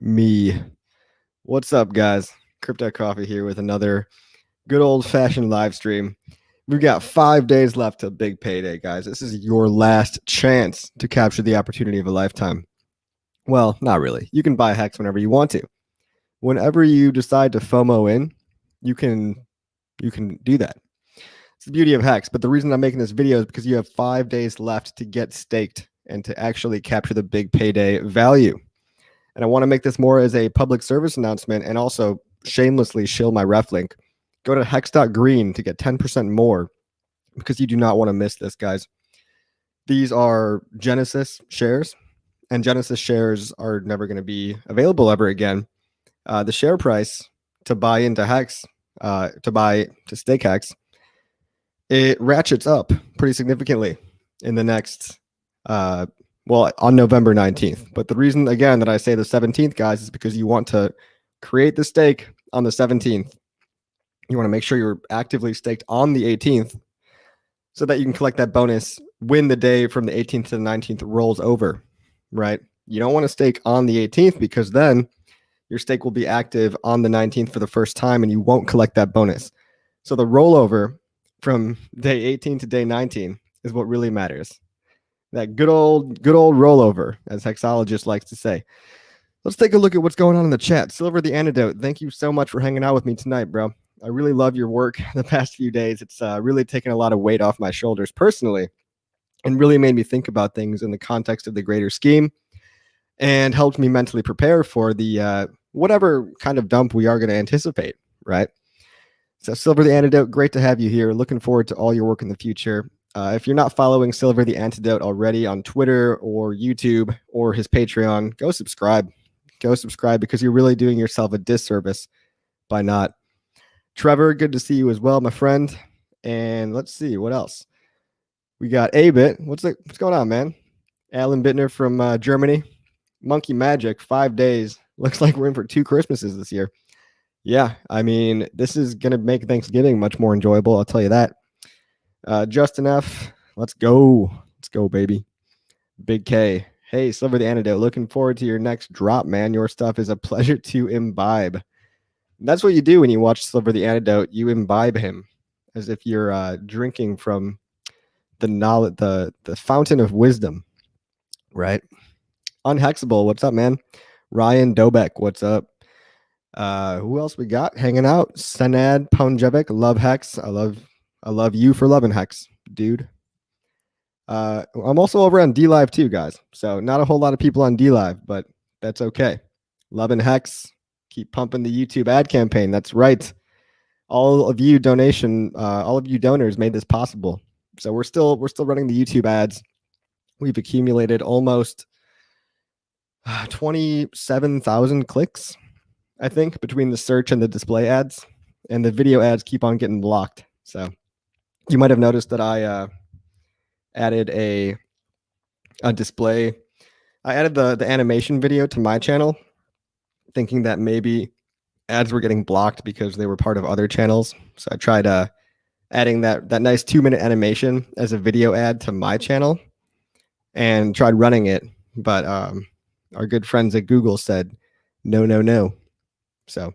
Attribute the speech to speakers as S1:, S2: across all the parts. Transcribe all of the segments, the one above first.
S1: Me. What's up, guys? Crypto Coffee here with another good old-fashioned live stream. We've got 5 days left to big payday, guys. This is your last chance to capture the opportunity of a lifetime. Well, not really. You can buy HEX whenever you want to. Whenever you decide to FOMO in, you can do that. It's the beauty of HEX. But the reason I'm making this video is because you have 5 days left to get staked and to actually capture the big payday value. And I want to make this more as a public service announcement and also shamelessly shill my ref link. Go to hex.green to get 10% more because you do not want to miss this, guys. These are Genesis shares, and Genesis shares are never going to be available ever again. The share price to buy into HEX, to stake HEX, it ratchets up pretty significantly in the next on November 19th. But the reason, again, that I say the 17th, guys, is because you want to create the stake on the 17th. You want to make sure you're actively staked on the 18th so that you can collect that bonus when the day from the 18th to the 19th rolls over, right? You don't want to stake on the 18th because then your stake will be active on the 19th for the first time and you won't collect that bonus. So the rollover from day 18 to day 19 is what really matters. That good old rollover, as Hexologist likes to say. Let's take a look at what's going on in the chat. Silver the Antidote, thank you so much for hanging out with me tonight, bro. I really love your work the past few days. It's really taken a lot of weight off my shoulders personally and really made me think about things in the context of the greater scheme and helped me mentally prepare for the whatever kind of dump we are going to anticipate, right? So Silver the Antidote, great to have you here. Looking forward to all your work in the future. If you're not following Silver the Antidote already on Twitter or YouTube or his Patreon, go subscribe. Go subscribe because you're really doing yourself a disservice by not. Trevor, good to see you as well, my friend. And let's see, what else? We got A-Bit. What's going on, man? Alan Bittner from Germany. Monkey Magic, 5 days. Looks like we're in for 2 Christmases this year. Yeah, I mean, this is going to make Thanksgiving much more enjoyable, I'll tell you that. Justin F, let's go. Let's go, baby. Big K. Hey, Silver the Antidote. Looking forward to your next drop, man. Your stuff is a pleasure to imbibe. That's what you do when you watch Silver the Antidote. You imbibe him as if you're drinking from the knowledge, the fountain of wisdom, right? Unhexable, what's up, man? Ryan Dobek, what's up? Who else we got hanging out? Senad Ponjevic, love Hex. I love you for loving HEX, dude. I'm also over on DLive too, guys. So not a whole lot of people on DLive, but that's okay. Loving HEX. Keep pumping the YouTube ad campaign. That's right. All of you donors made this possible. So we're still running the YouTube ads. We've accumulated almost 27,000 clicks, I think, between the search and the display ads, and the video ads keep on getting blocked. So you might have noticed that I added a display. I added the animation video to my channel, thinking that maybe ads were getting blocked because they were part of other channels. So I tried adding that nice 2-minute animation as a video ad to my channel and tried running it. But our good friends at Google said, no, no, no. So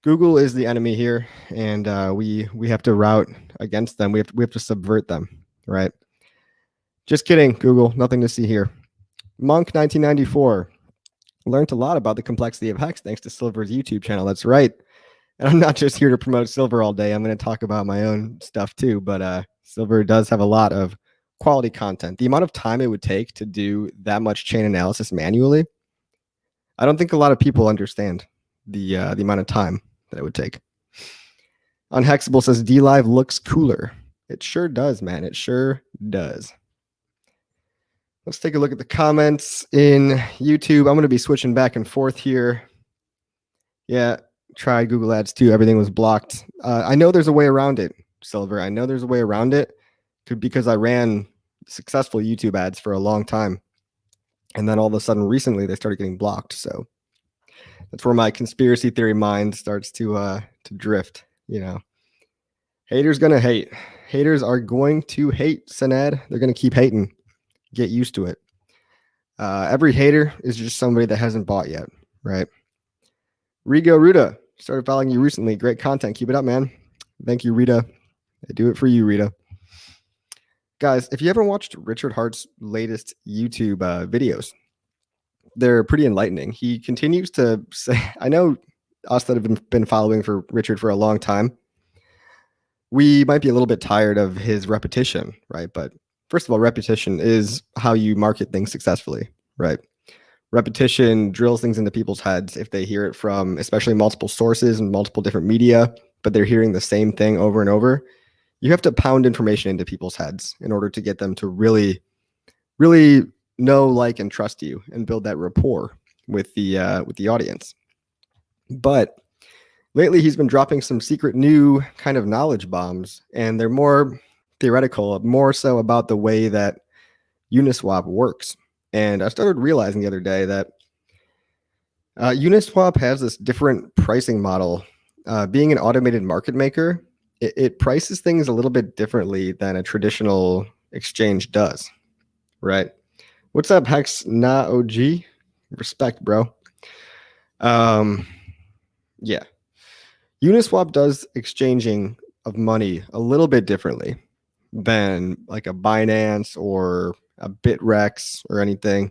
S1: Google is the enemy here, and we have to rout against them. We have to subvert them, right? Just kidding, Google. Nothing to see here. Monk 1994 learned a lot about the complexity of HEX thanks to Silver's YouTube channel. That's right. And I'm not just here to promote Silver all day. I'm going to talk about my own stuff too. But Silver does have a lot of quality content. The amount of time it would take to do that much chain analysis manually, I don't think a lot of people understand the amount of time that it would take. Unhexable says DLive looks cooler. It sure does, man. It sure does. Let's take a look at the comments in YouTube. I'm going to be switching back and forth here. Yeah, tried Google Ads too. Everything was blocked. I know there's a way around it, Silver. I know there's a way around it because I ran successful YouTube ads for a long time. And then all of a sudden recently they started getting blocked. So that's where my conspiracy theory mind starts to drift, you know. Haters gonna hate. Haters are going to hate, Senad. They're gonna keep hating. Get used to it. Every hater is just somebody that hasn't bought yet, right? Rigo Ruda started following you recently. Great content. Keep it up, man. Thank you, Rita. I do it for you, Rita. Guys, if you ever watched Richard Hart's latest YouTube videos, they're pretty enlightening. He continues to say, I know us that have been following for Richard for a long time, we might be a little bit tired of his repetition, right? But first of all, repetition is how you market things successfully, right? Repetition drills things into people's heads if they hear it from especially multiple sources and multiple different media, but they're hearing the same thing over and over. You have to pound information into people's heads in order to get them to really know, like, and trust you and build that rapport with the audience. But lately he's been dropping some secret new kind of knowledge bombs, and they're more theoretical, more so about the way that Uniswap works. And I started realizing the other day that Uniswap has this different pricing model. Being an automated market maker, it prices things a little bit differently than a traditional exchange does, right? What's up, Hex Na OG? Respect, bro. Yeah. Uniswap does exchanging of money a little bit differently than like a Binance or a Bitrex or anything.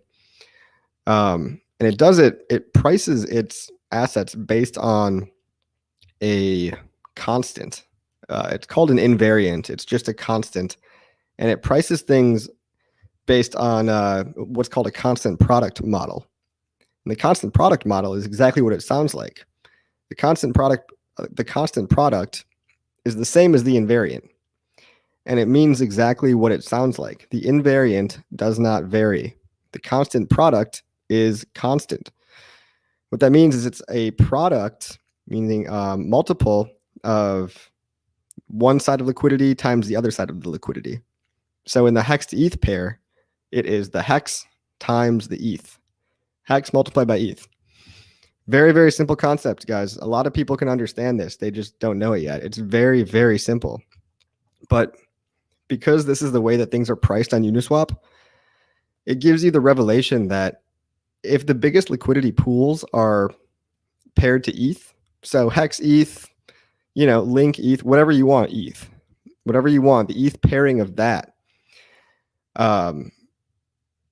S1: And it prices its assets based on a constant. It's called an invariant. It's just a constant. And it prices things based on what's called a constant product model. And the constant product model is exactly what it sounds like. The constant product is the same as the invariant. And it means exactly what it sounds like. The invariant does not vary. The constant product is constant. What that means is it's a product, meaning multiple of one side of liquidity times the other side of the liquidity. So in the HEX to ETH pair, it is the HEX times the ETH. HEX multiplied by ETH. Very, very simple concept, guys. A lot of people can understand this. They just don't know it yet. It's very, very simple. But because this is the way that things are priced on Uniswap, it gives you the revelation that if the biggest liquidity pools are paired to ETH, so HEX ETH, Link ETH, whatever you want, ETH, whatever you want, the ETH pairing of that,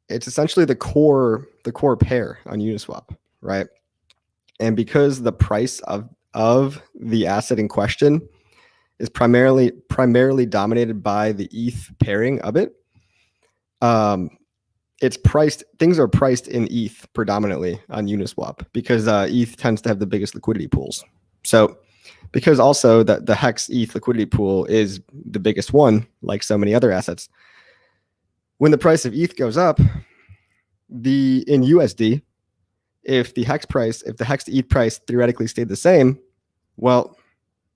S1: it's essentially the core pair on Uniswap, right? And because the price of the asset in question is primarily dominated by the ETH pairing of it, things are priced in ETH predominantly on Uniswap because ETH tends to have the biggest liquidity pools. So because also the HEX ETH liquidity pool is the biggest one, like so many other assets, when the price of ETH goes up, in USD, if the HEX to ETH price theoretically stayed the same, well,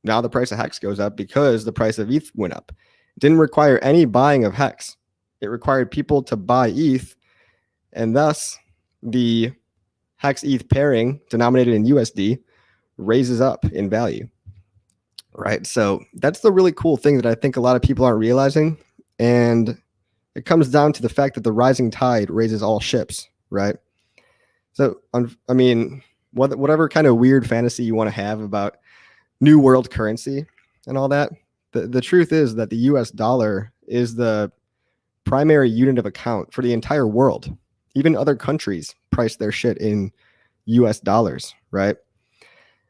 S1: now the price of HEX goes up because the price of ETH went up. It didn't require any buying of HEX. It required people to buy ETH, and thus the HEX ETH pairing denominated in USD raises up in value, right? So that's the really cool thing that I think a lot of people aren't realizing. And it comes down to the fact that the rising tide raises all ships, right? So, I mean, whatever kind of weird fantasy you want to have about new world currency and all that, the truth is that the US dollar is the primary unit of account for the entire world. Even other countries price their shit in US dollars, right?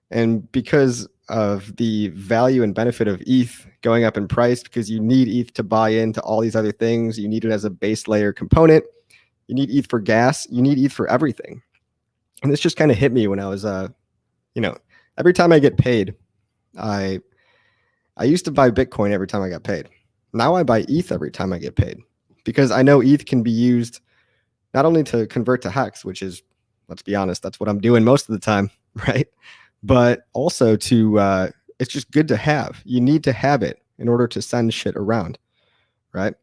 S1: And because of the value and benefit of ETH going up in price, because you need ETH to buy into all these other things, you need it as a base layer component, you need ETH for gas, you need ETH for everything. And this just kind of hit me when I was, every time I get paid, I used to buy Bitcoin every time I got paid. Now I buy ETH every time I get paid because I know ETH can be used not only to convert to HEX, which is, let's be honest, that's what I'm doing most of the time, right? But also it's just good to have. You need to have it in order to send shit around, right?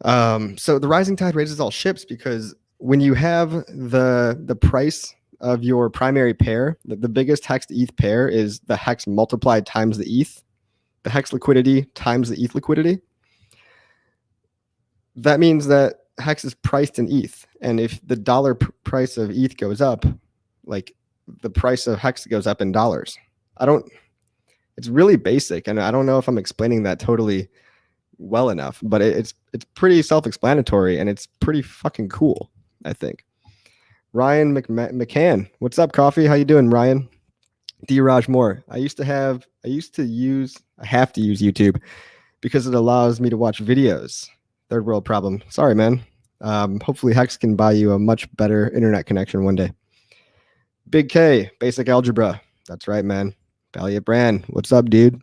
S1: So the rising tide raises all ships because when you have the price of your primary pair, the biggest HEX to ETH pair is the HEX multiplied times the ETH, the HEX liquidity times the ETH liquidity. That means that HEX is priced in ETH. And if the dollar price of ETH goes up, like the price of HEX goes up in dollars. It's really basic, and I don't know if I'm explaining that totally well enough, but it's pretty self-explanatory, and it's pretty fucking cool, I think. Ryan McCann, what's up, Coffee? How you doing, Ryan? D. Raj Moore. I have to use YouTube because it allows me to watch videos. Third world problem. Sorry, man. Hopefully HEX can buy you a much better internet connection one day. Big K, basic algebra. That's right, man. Valiant Brand. What's up, dude?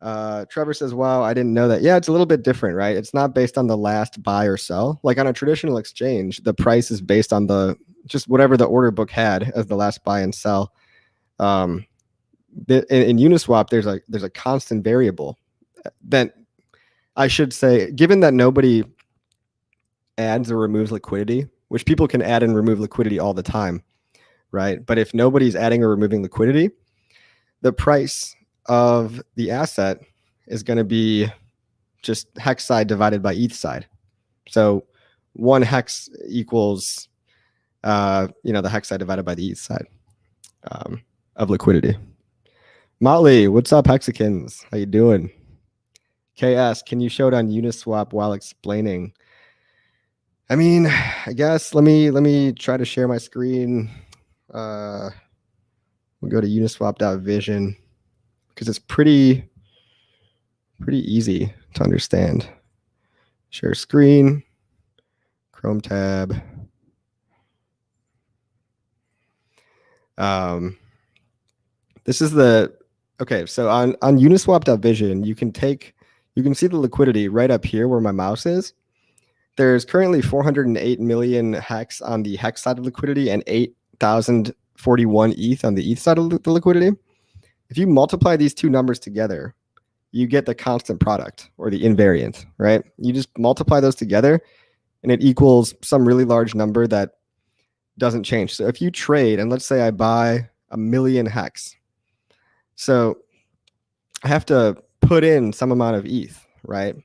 S1: Trevor says, wow, I didn't know that. Yeah, it's a little bit different, right? It's not based on the last buy or sell. Like on a traditional exchange, the price is based on just whatever the order book had as the last buy and sell. In Uniswap, there's a constant variable that I should say, given that nobody adds or removes liquidity, which people can add and remove liquidity all the time, right? But if nobody's adding or removing liquidity, the price of the asset is going to be just HEX side divided by ETH side. So one HEX equals, the HEX side divided by the ETH side of liquidity. Motley, what's up, Hexicans? How you doing? KS, can you show it on Uniswap while explaining? I mean, I guess let me try to share my screen. We'll go to uniswap.vision because it's pretty easy to understand. Share screen, Chrome tab. This is okay. So on uniswap.vision, you can see the liquidity right up here where my mouse is. There's currently 408 million HEX on the HEX side of liquidity and 8,041 ETH on the ETH side of the liquidity. If you multiply these two numbers together, you get the constant product or the invariant, right? You just multiply those together and it equals some really large number that doesn't change. So if you trade, and let's say I buy 1 million HEX, so I have to put in some amount of ETH, right?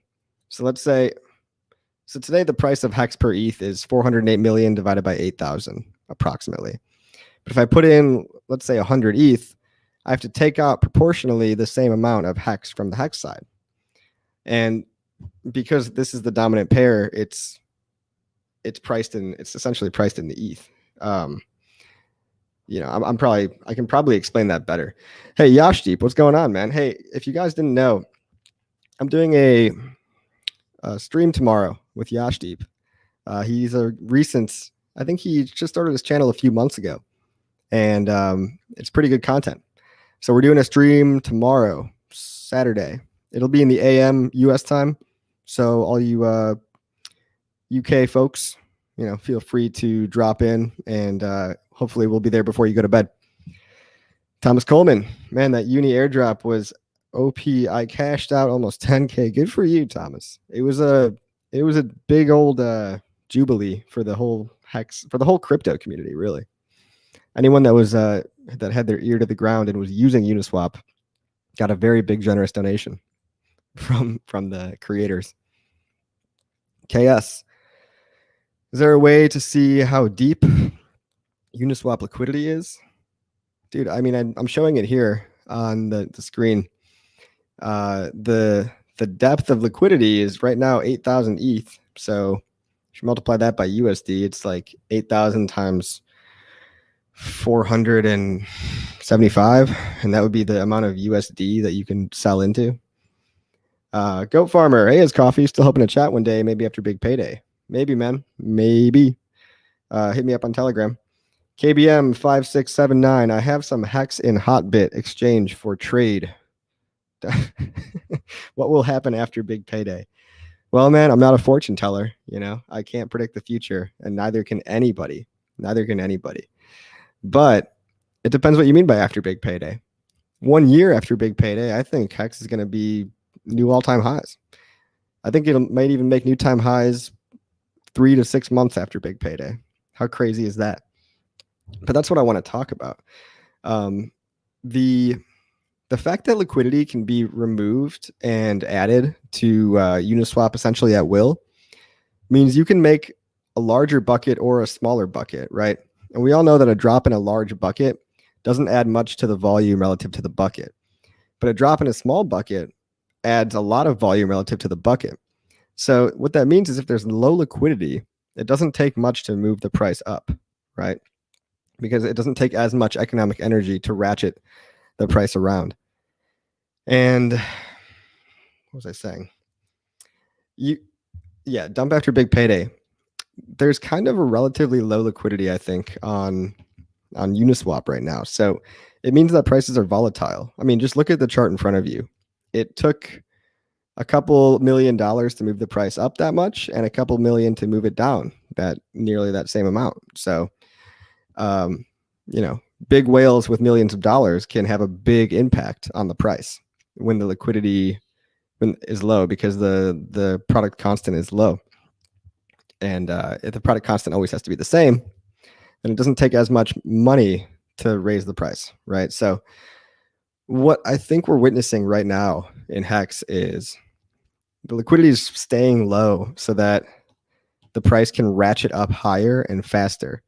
S1: So let's say, so today the price of HEX per ETH is 408 million divided by 8,000 approximately. But if I put in, let's say 100 ETH, I have to take out proportionally the same amount of HEX from the HEX side. And because this is the dominant pair, it's essentially priced in the ETH. I can probably explain that better. Hey, Yashdeep, what's going on, man? Hey, if you guys didn't know, I'm doing a stream tomorrow with Yashdeep. He's a recent, I think he just started his channel a few months ago, and it's pretty good content. So we're doing a stream tomorrow, Saturday. It'll be in the AM US time. So all you UK folks, feel free to drop in, and hopefully we'll be there before you go to bed. Thomas Coleman, man, that uni airdrop was OP. I cashed out almost 10K. Good for you, Thomas. It was a big old jubilee for the whole HEX, for the whole crypto community, really. Anyone that was that had their ear to the ground and was using Uniswap got a very big, generous donation from the creators. KS, is there a way to see how deep Uniswap liquidity is? Dude, I mean, I'm showing it here on the screen. The depth of liquidity is right now 8,000 ETH. So if you multiply that by USD, it's like 8,000 times 475, and that would be the amount of USD that you can sell into. Goat Farmer, hey, is Coffee still hoping to chat one day, maybe after big payday? Maybe, man, maybe. Hit me up on Telegram. KBM 5679, I have some HEX in Hotbit exchange for trade. What will happen after big payday? Well, man, I'm not a fortune teller. I can't predict the future, and neither can anybody. But it depends what you mean by after big payday. 1 year after big payday, I think HEX is going to be new all-time highs. I think it might even make new time highs 3 to 6 months after big payday. How crazy is that? But that's what I want to talk about. The fact that liquidity can be removed and added to Uniswap essentially at will means you can make a larger bucket or a smaller bucket, right? And we all know that a drop in a large bucket doesn't add much to the volume relative to the bucket. But a drop in a small bucket adds a lot of volume relative to the bucket. So what that means is if there's low liquidity, it doesn't take much to move the price up, right? Because it doesn't take as much economic energy to ratchet the price around. And what was I saying? Dump after big payday. There's kind of a relatively low liquidity, I think, on Uniswap right now. So it means that prices are volatile. I mean, just look at the chart in front of you. It took a couple $1 million to move the price up that much, and a couple million to move it down nearly that same amount. So, big whales with millions of dollars can have a big impact on the price when the liquidity is low, because the product constant is low. And if the product constant always has to be the same, then it doesn't take as much money to raise the price, right? So what I think we're witnessing right now in HEX is the liquidity is staying low so that the price can ratchet up higher and faster.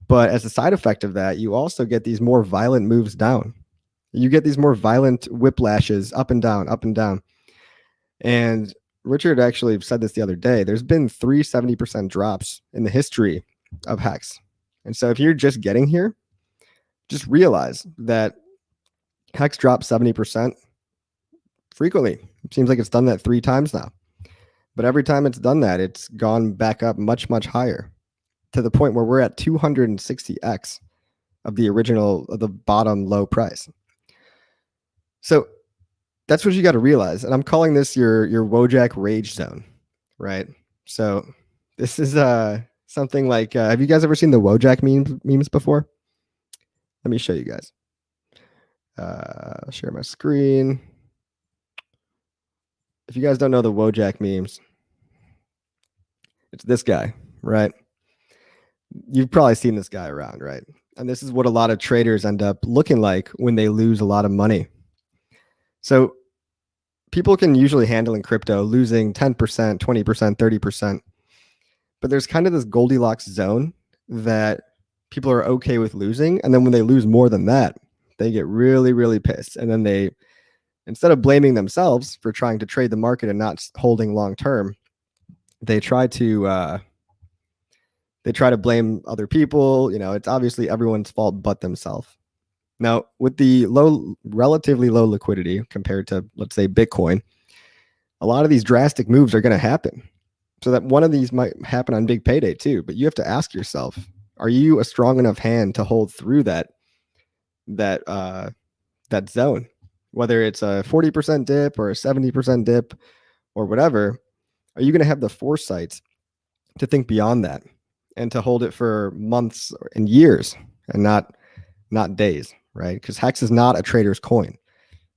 S1: But as a side effect of that, you also get these more violent moves down. You get these more violent whiplashes up and down, up and down. And Richard actually said this the other day. There's been 370% drops in the history of HEX. And so if you're just getting here, just realize that HEX drops 70% frequently. It seems like it's done that 3 times now. But every time it's done that, it's gone back up much, much higher, to the point where we're at 260x of the bottom low price. So that's what you got to realize. And I'm calling this your Wojak rage zone, right? So this is something like, have you guys ever seen the Wojak memes before? Let me show you guys. I'll share my screen. If you guys don't know the Wojak memes, it's this guy, right? You've probably seen this guy around, right? And this is what a lot of traders end up looking like when they lose a lot of money. So people can usually handle in crypto losing 10%, 20%, 30%. But there's kind of this Goldilocks zone that people are okay with losing. And then when they lose more than that, they get really, really pissed. And then they, instead of blaming themselves for trying to trade the market and not holding long term, they try to blame other people. It's obviously everyone's fault but themselves. Now, with the relatively low liquidity compared to, let's say, Bitcoin, a lot of these drastic moves are going to happen. So that one of these might happen on big payday too. But you have to ask yourself, are you a strong enough hand to hold through that zone? Whether it's a 40% dip or a 70% dip or whatever, are you going to have the foresight to think beyond that and to hold it for months and years and not days, right? Because HEX is not a trader's coin.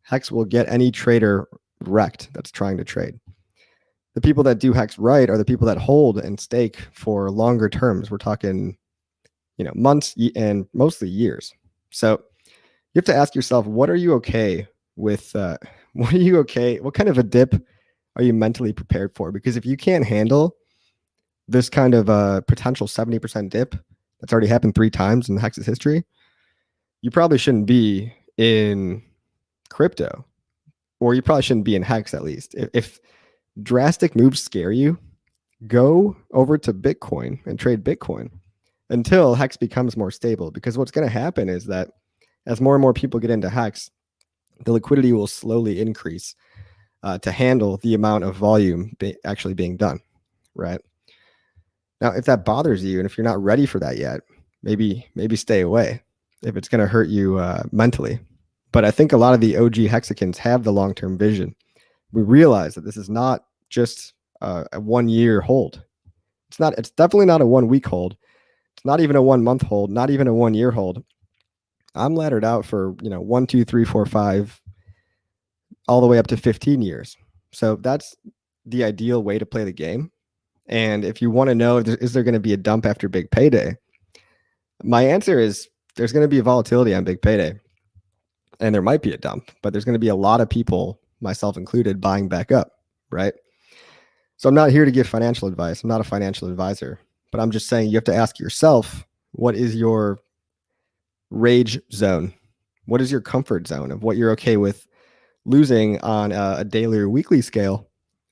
S1: HEX will get any trader wrecked that's trying to trade. The people that do HEX right are the people that hold and stake for longer terms. We're talking, months and mostly years. So you have to ask yourself, what are you okay with? What kind of a dip are you mentally prepared for? Because if you can't handle this kind of a potential 70% dip that's already happened 3 times in HEX's history, you probably shouldn't be in crypto, or you probably shouldn't be in HEX at least. If drastic moves scare you, go over to Bitcoin and trade Bitcoin until HEX becomes more stable. Because what's going to happen is that as more and more people get into HEX, the liquidity will slowly increase to handle the amount of volume actually being done, right? Now, if that bothers you and if you're not ready for that yet, maybe stay away if it's going to hurt you mentally. But I think a lot of the OG Hexicans have the long-term vision. We realize that this is not just a 1-year hold. It's definitely not a 1-week hold. It's not even a 1-month hold, not even a 1-year hold. I'm laddered out for, 1, 2, 3, 4, 5, all the way up to 15 years. So that's the ideal way to play the game. And if you want to know, is there going to be a dump after big payday? My answer is there's going to be a volatility on big payday. And there might be a dump, but there's going to be a lot of people, myself included, buying back up, right? So I'm not here to give financial advice. I'm not a financial advisor, but I'm just saying you have to ask yourself, What is your rage zone? What is your comfort zone of what you're okay with losing on a daily or weekly scale?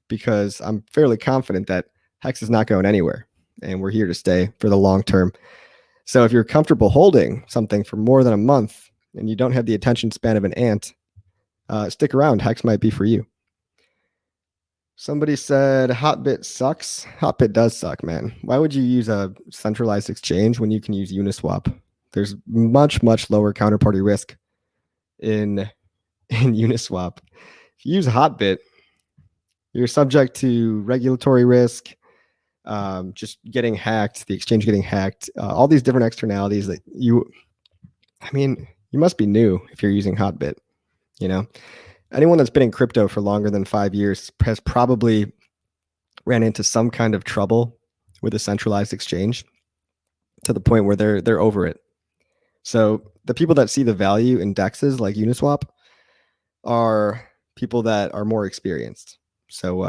S1: Because I'm fairly confident that HEX is not going anywhere and we're here to stay for the long term. So if you're comfortable holding something for more than a month and you don't have the attention span of an ant, stick around. HEX might be for you. Somebody said Hotbit sucks. Hotbit does suck, man. Why would you use a centralized exchange when you can use Uniswap? There's much, much lower counterparty risk in Uniswap. If you use Hotbit, you're subject to regulatory risk, just getting hacked, the exchange getting hacked, all these different externalities that you must be new if you're using Hotbit. Anyone that's been in crypto for longer than 5 years has probably ran into some kind of trouble with a centralized exchange to the point where they're over it. So the people that see the value in dexes like Uniswap are people that are more experienced. So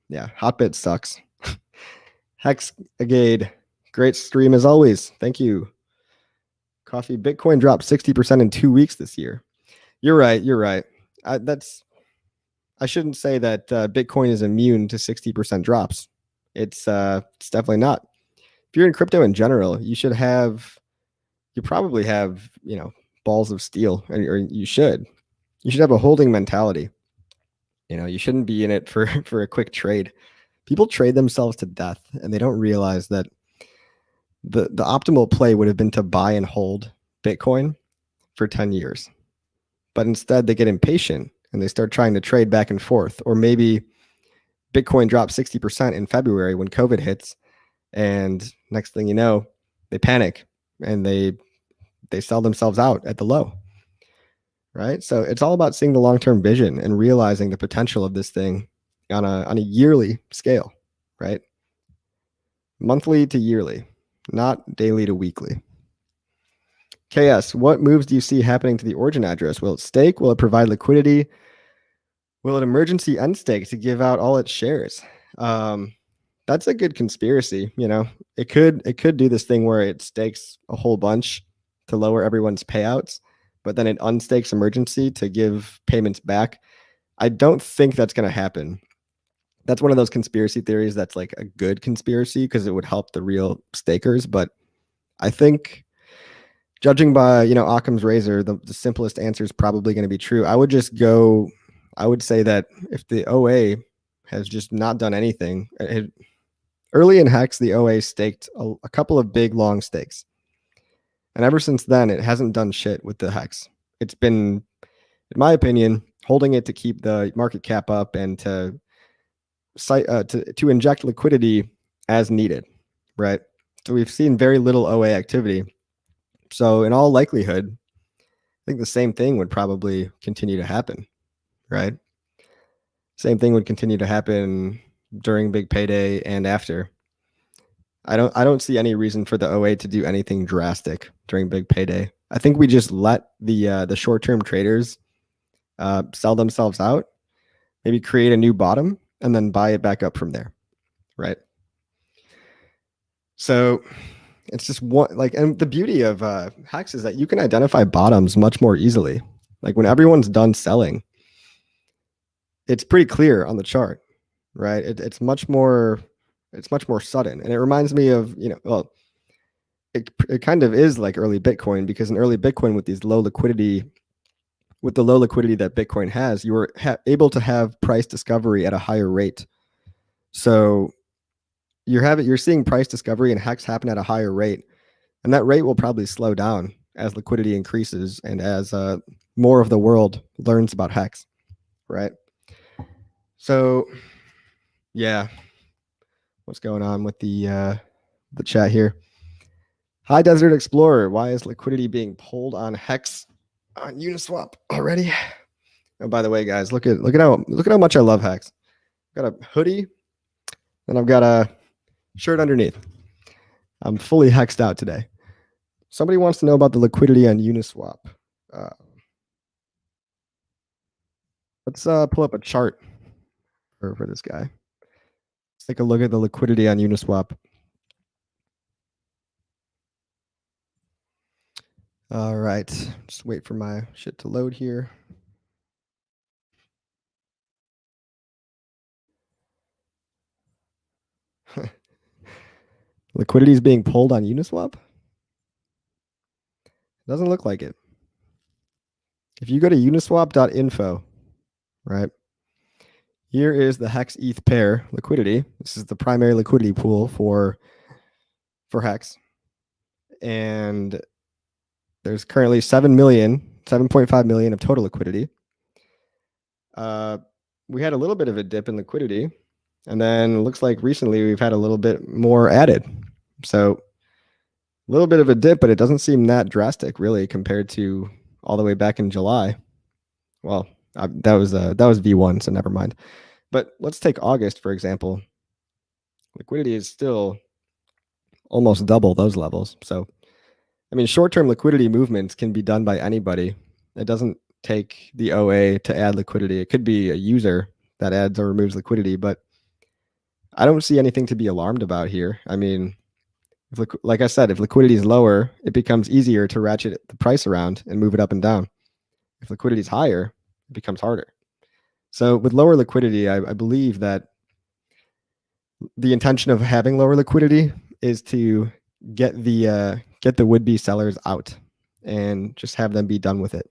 S1: yeah, Hotbit sucks. Hex Agade, great stream as always. Thank you. Coffee, Bitcoin dropped 60% in 2 weeks this year. You're right. I shouldn't say that Bitcoin is immune to 60% drops. It's definitely not. If you're in crypto in general, you probably have, balls of steel, or you should have a holding mentality. You shouldn't be in it for a quick trade. People trade themselves to death and they don't realize that the optimal play would have been to buy and hold Bitcoin for 10 years. But instead they get impatient and they start trying to trade back and forth. Or maybe Bitcoin drops 60% in February when COVID hits, and next thing you know, they panic and they sell themselves out at the low. Right? So it's all about seeing the long-term vision and realizing the potential of this thing on a yearly scale, right? Monthly to yearly, not daily to weekly. KS, what moves do you see happening to the origin address? Will it stake? Will it provide liquidity? Will it emergency unstake to give out all its shares? That's a good conspiracy. It could do this thing where it stakes a whole bunch to lower everyone's payouts, but then it unstakes emergency to give payments back. I don't think that's going to happen. That's one of those conspiracy theories that's like a good conspiracy because it would help the real stakers. But I think, judging by Occam's razor, the simplest answer is probably going to be true. I would say that if the OA has just not done anything, early in HEX, the OA staked a couple of big long stakes, and ever since then, it hasn't done shit with the HEX. It's been, in my opinion, holding it to keep the market cap up and to inject liquidity as needed, right? So we've seen very little OA activity. So in all likelihood, I think the same thing would probably continue to happen, right? Same thing would continue to happen during big payday and after. I don't see any reason for the OA to do anything drastic during big payday. I think we just let the short-term traders sell themselves out, maybe create a new bottom, and then buy it back up from there, right? So it's just and the beauty of HEX is that you can identify bottoms much more easily. Like when everyone's done selling, it's pretty clear on the chart, right? It's much more sudden, and it reminds me of it kind of is like early Bitcoin, because in early Bitcoin with the low liquidity that Bitcoin has, you were able to have price discovery at a higher rate. So you're seeing price discovery and HEX happen at a higher rate, and that rate will probably slow down as liquidity increases and as more of the world learns about HEX, right? So yeah, what's going on with the chat here? Hi, Desert Explorer. Why is liquidity being pulled on HEX on Uniswap already? And by the way, guys, look at how much I love HEX. Got a hoodie, and I've got a shirt underneath. I'm fully hexed out today. Somebody wants to know about the liquidity on Uniswap. Let's pull up a chart for this guy. Let's take a look at the liquidity on Uniswap. All right, just wait for my shit to load here. Liquidity is being pulled on Uniswap? Doesn't look like it. If you go to uniswap.info, right, here is the HEX ETH pair liquidity. This is the primary liquidity pool for HEX. And there's currently 7.5 million of total liquidity. We had a little bit of a dip in liquidity, and then it looks like recently we've had a little bit more added. So a little bit of a dip, but it doesn't seem that drastic really compared to all the way back in July. Well, that was V1, so never mind. But let's take August, for example. Liquidity is still almost double those levels. So, I mean, short-term liquidity movements can be done by anybody. It doesn't take the OA to add liquidity. It could be a user that adds or removes liquidity, but I don't see anything to be alarmed about here. I mean, like I said, if liquidity is lower, it becomes easier to ratchet the price around and move it up and down. If liquidity is higher, it becomes harder. So with lower liquidity, I believe that the intention of having lower liquidity is to get the would-be sellers out and just have them be done with it,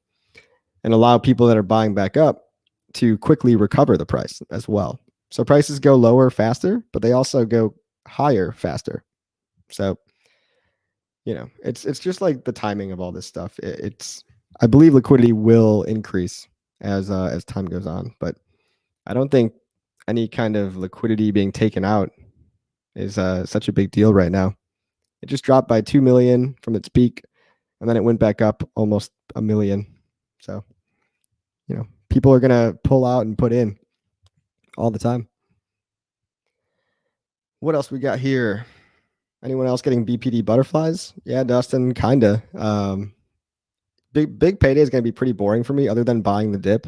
S1: and allow people that are buying back up to quickly recover the price as well. So prices go lower faster, but they also go higher faster. So, you know, it's just like the timing of all this stuff. I believe liquidity will increase as time goes on, but I don't think any kind of liquidity being taken out is such a big deal right now. It just dropped by 2 million from its peak, and then it went back up almost a million. So, you know, people are going to pull out and put in all the time. What else we got here? Anyone else getting BPD butterflies? Yeah, Dustin, kinda. Big payday is going to be pretty boring for me, other than buying the dip.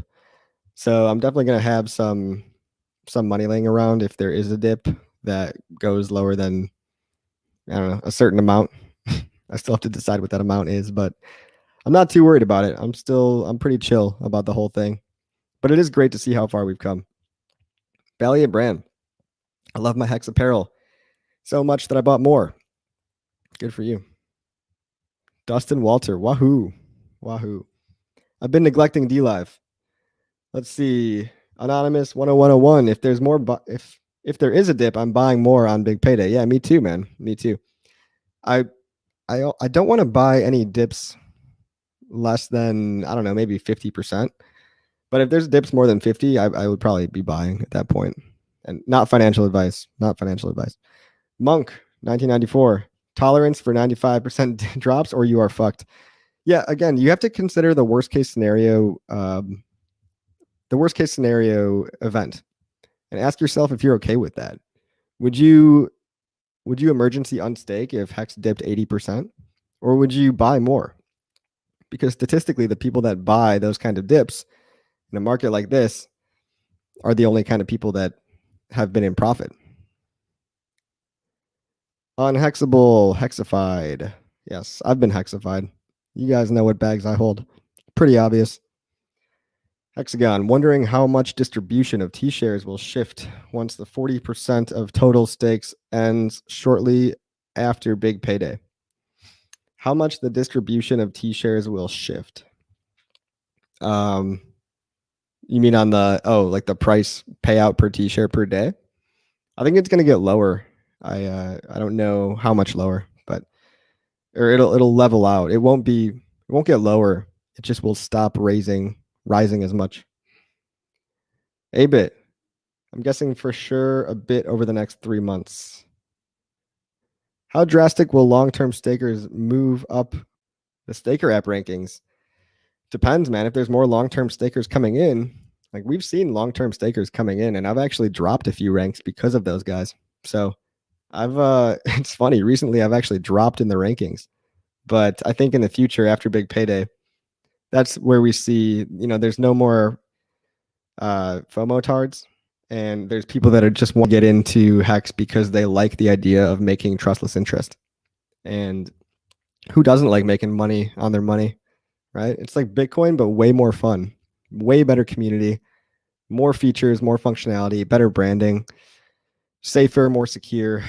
S1: So I'm definitely going to have some money laying around if there is a dip that goes lower than, I don't know, a certain amount. I still have to decide what that amount is, but I'm not too worried about it. I'm pretty chill about the whole thing. But it is great to see how far we've come. Valiant brand. I love my HEX apparel so much that I bought more. Good for you. Dustin Walter. Wahoo. Wahoo. I've been neglecting DLive. Let's see. Anonymous 10101. If there's more, if there is a dip, I'm buying more on big payday. Yeah, me too, man. Me too. I don't want to buy any dips less than, I don't know, maybe 50%. But if there's dips more than 50, I would probably be buying at that point. And not financial advice. Not financial advice. Monk 1994. Tolerance for 95% drops, or you are fucked. Yeah, again, you have to consider the worst case scenario. The worst case scenario event, and ask yourself if you're okay with that. Would you emergency unstake if HEX dipped 80%, or would you buy more? Because statistically, the people that buy those kind of dips in a market like this are the only kind of people that have been in profit. Unhexable, hexified. Yes, I've been hexified. You guys know what bags I hold. Pretty obvious. Hexagon, wondering how much distribution of T-shares will shift once the 40% of total stakes ends shortly after big payday. How much the distribution of T-shares will shift? You mean on the, like the price payout per T-share per day? I think it's going to get lower. I don't know how much lower, but or it'll level out. It won't get lower. It just will stop rising as much. A bit. I'm guessing for sure a bit over the next 3 months. How drastic will long-term stakers move up the staker app rankings? Depends, man. If there's more long-term stakers coming in, like we've seen long-term stakers coming in, and I've actually dropped a few ranks because of those guys. So I've it's funny, recently I've actually dropped in the rankings. But I think in the future, after big payday, that's where we see, there's no more FOMO tards, and there's people that are just want to get into HEX because they like the idea of making trustless interest. And Who doesn't like making money on their money, right? It's like Bitcoin, but way more fun, way better community, more features, more functionality, better branding, safer, more secure.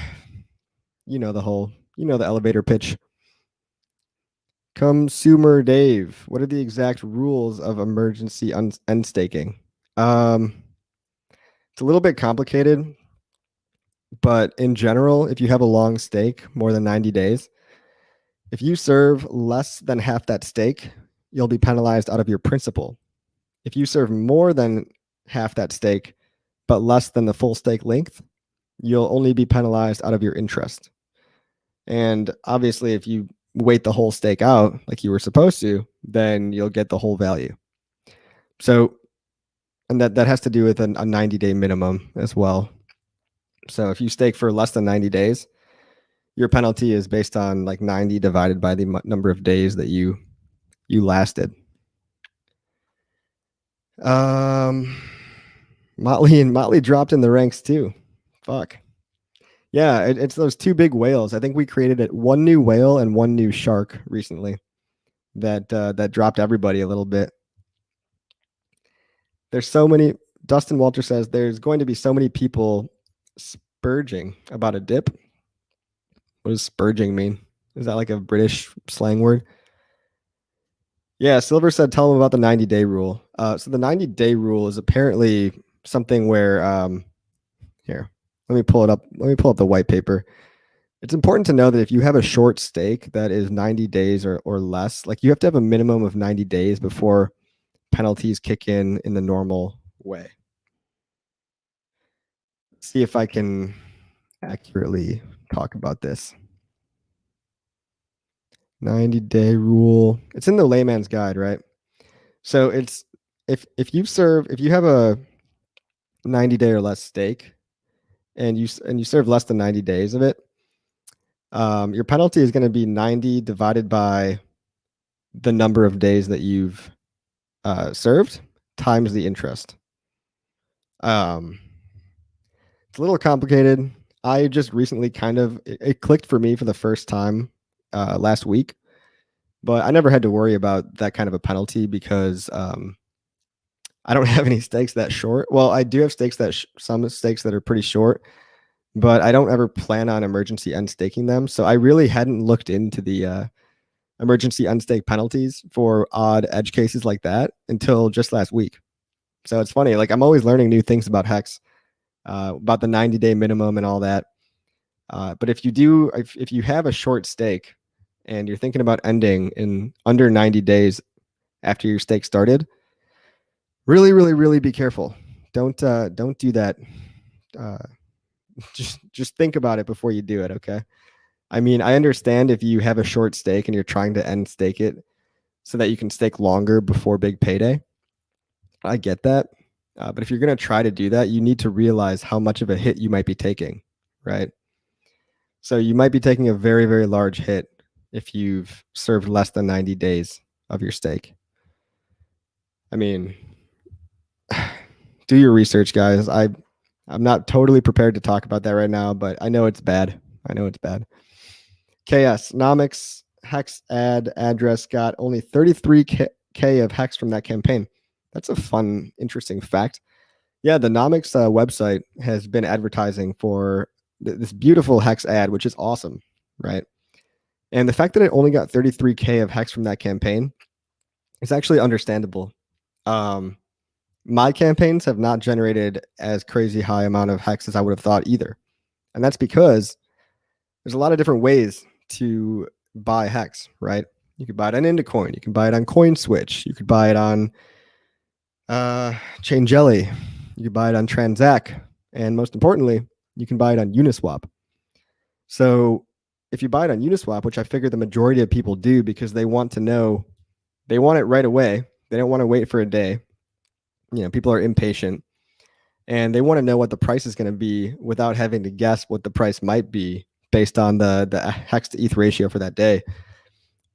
S1: You know the elevator pitch. Consumer Dave, what are the exact rules of emergency end staking? It's a little bit complicated, but in general, if you have a long stake, more than 90 days, if you serve less than half that stake, you'll be penalized out of your principal. If you serve more than half that stake, but less than the full stake length, you'll only be penalized out of your interest. And obviously, if you wait the whole stake out like you were supposed to, then you'll get the whole value. So, and that has to do with a 90-day minimum as well. So if you stake for less than 90 days, your penalty is based on like 90 divided by the number of days that you lasted. Motley dropped in the ranks too. Fuck. Yeah, it's those two big whales. I think we created it one new whale and one new shark recently that dropped everybody a little bit. There's so many. Dustin Walter says there's going to be so many people spurging about a dip. What does spurging mean? Is that like a British slang word? Yeah, Silver said tell him about the 90-day rule. So the 90-day rule is apparently something where here, let me pull it up. Let me pull up the white paper. It's important to know that if you have a short stake that is 90 days or less, like you have to have a minimum of 90 days before penalties kick in the normal way. Let's see if I can accurately talk about this. 90-day rule. It's in the layman's guide, right? So it's if you have a 90-day or less stake and you serve less than 90 days of it, your penalty is going to be 90 divided by the number of days that you've served times the interest. It's a little complicated. I just recently it clicked for me for the first time last week, but I never had to worry about that kind of a penalty because I don't have any stakes that short. Well, I do have stakes some stakes that are pretty short, but I don't ever plan on emergency end staking them. So I really hadn't looked into the emergency unstake penalties for odd edge cases like that until just last week. So it's funny, like I'm always learning new things about HEX, about the 90-day minimum and all that. But if you have a short stake and you're thinking about ending in under 90 days after your stake started, really, really, really be careful. Don't do that. Just think about it before you do it, okay? I mean, I understand if you have a short stake and you're trying to end stake it so that you can stake longer before big payday. I get that. But if you're going to try to do that, you need to realize how much of a hit you might be taking, right? So you might be taking a very, very large hit if you've served less than 90 days of your stake. I mean, do your research, guys. I'm not totally prepared to talk about that right now, but I know it's bad. KS Nomics HEX address got only 33K of HEX from that campaign. That's a fun, interesting fact. Yeah, the Nomics website has been advertising for this beautiful HEX ad, which is awesome, right? And the fact that it only got 33K of HEX from that campaign is actually understandable. My campaigns have not generated as crazy high amount of HEX as I would have thought either. And that's because there's a lot of different ways to buy HEX, right? You could buy it on Indicoin. You can buy it on CoinSwitch. You could buy it on Chain Jelly. You could buy it on Transact. And most importantly, you can buy it on Uniswap. So if you buy it on Uniswap, which I figure the majority of people do because they want it right away. They don't want to wait for a day. You know, people are impatient and they want to know what the price is going to be without having to guess what the price might be based on the HEX to ETH ratio for that day.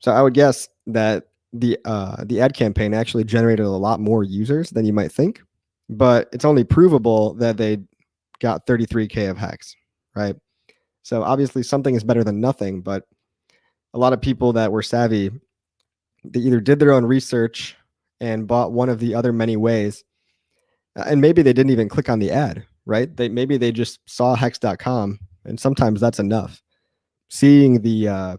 S1: So I would guess that the ad campaign actually generated a lot more users than you might think, but it's only provable that they got 33K of HEX, right? So obviously something is better than nothing, but a lot of people that were savvy, they either did their own research and bought one of the other many ways, and maybe they didn't even click on the ad, right? Maybe they just saw hex.com, and sometimes that's enough. Seeing the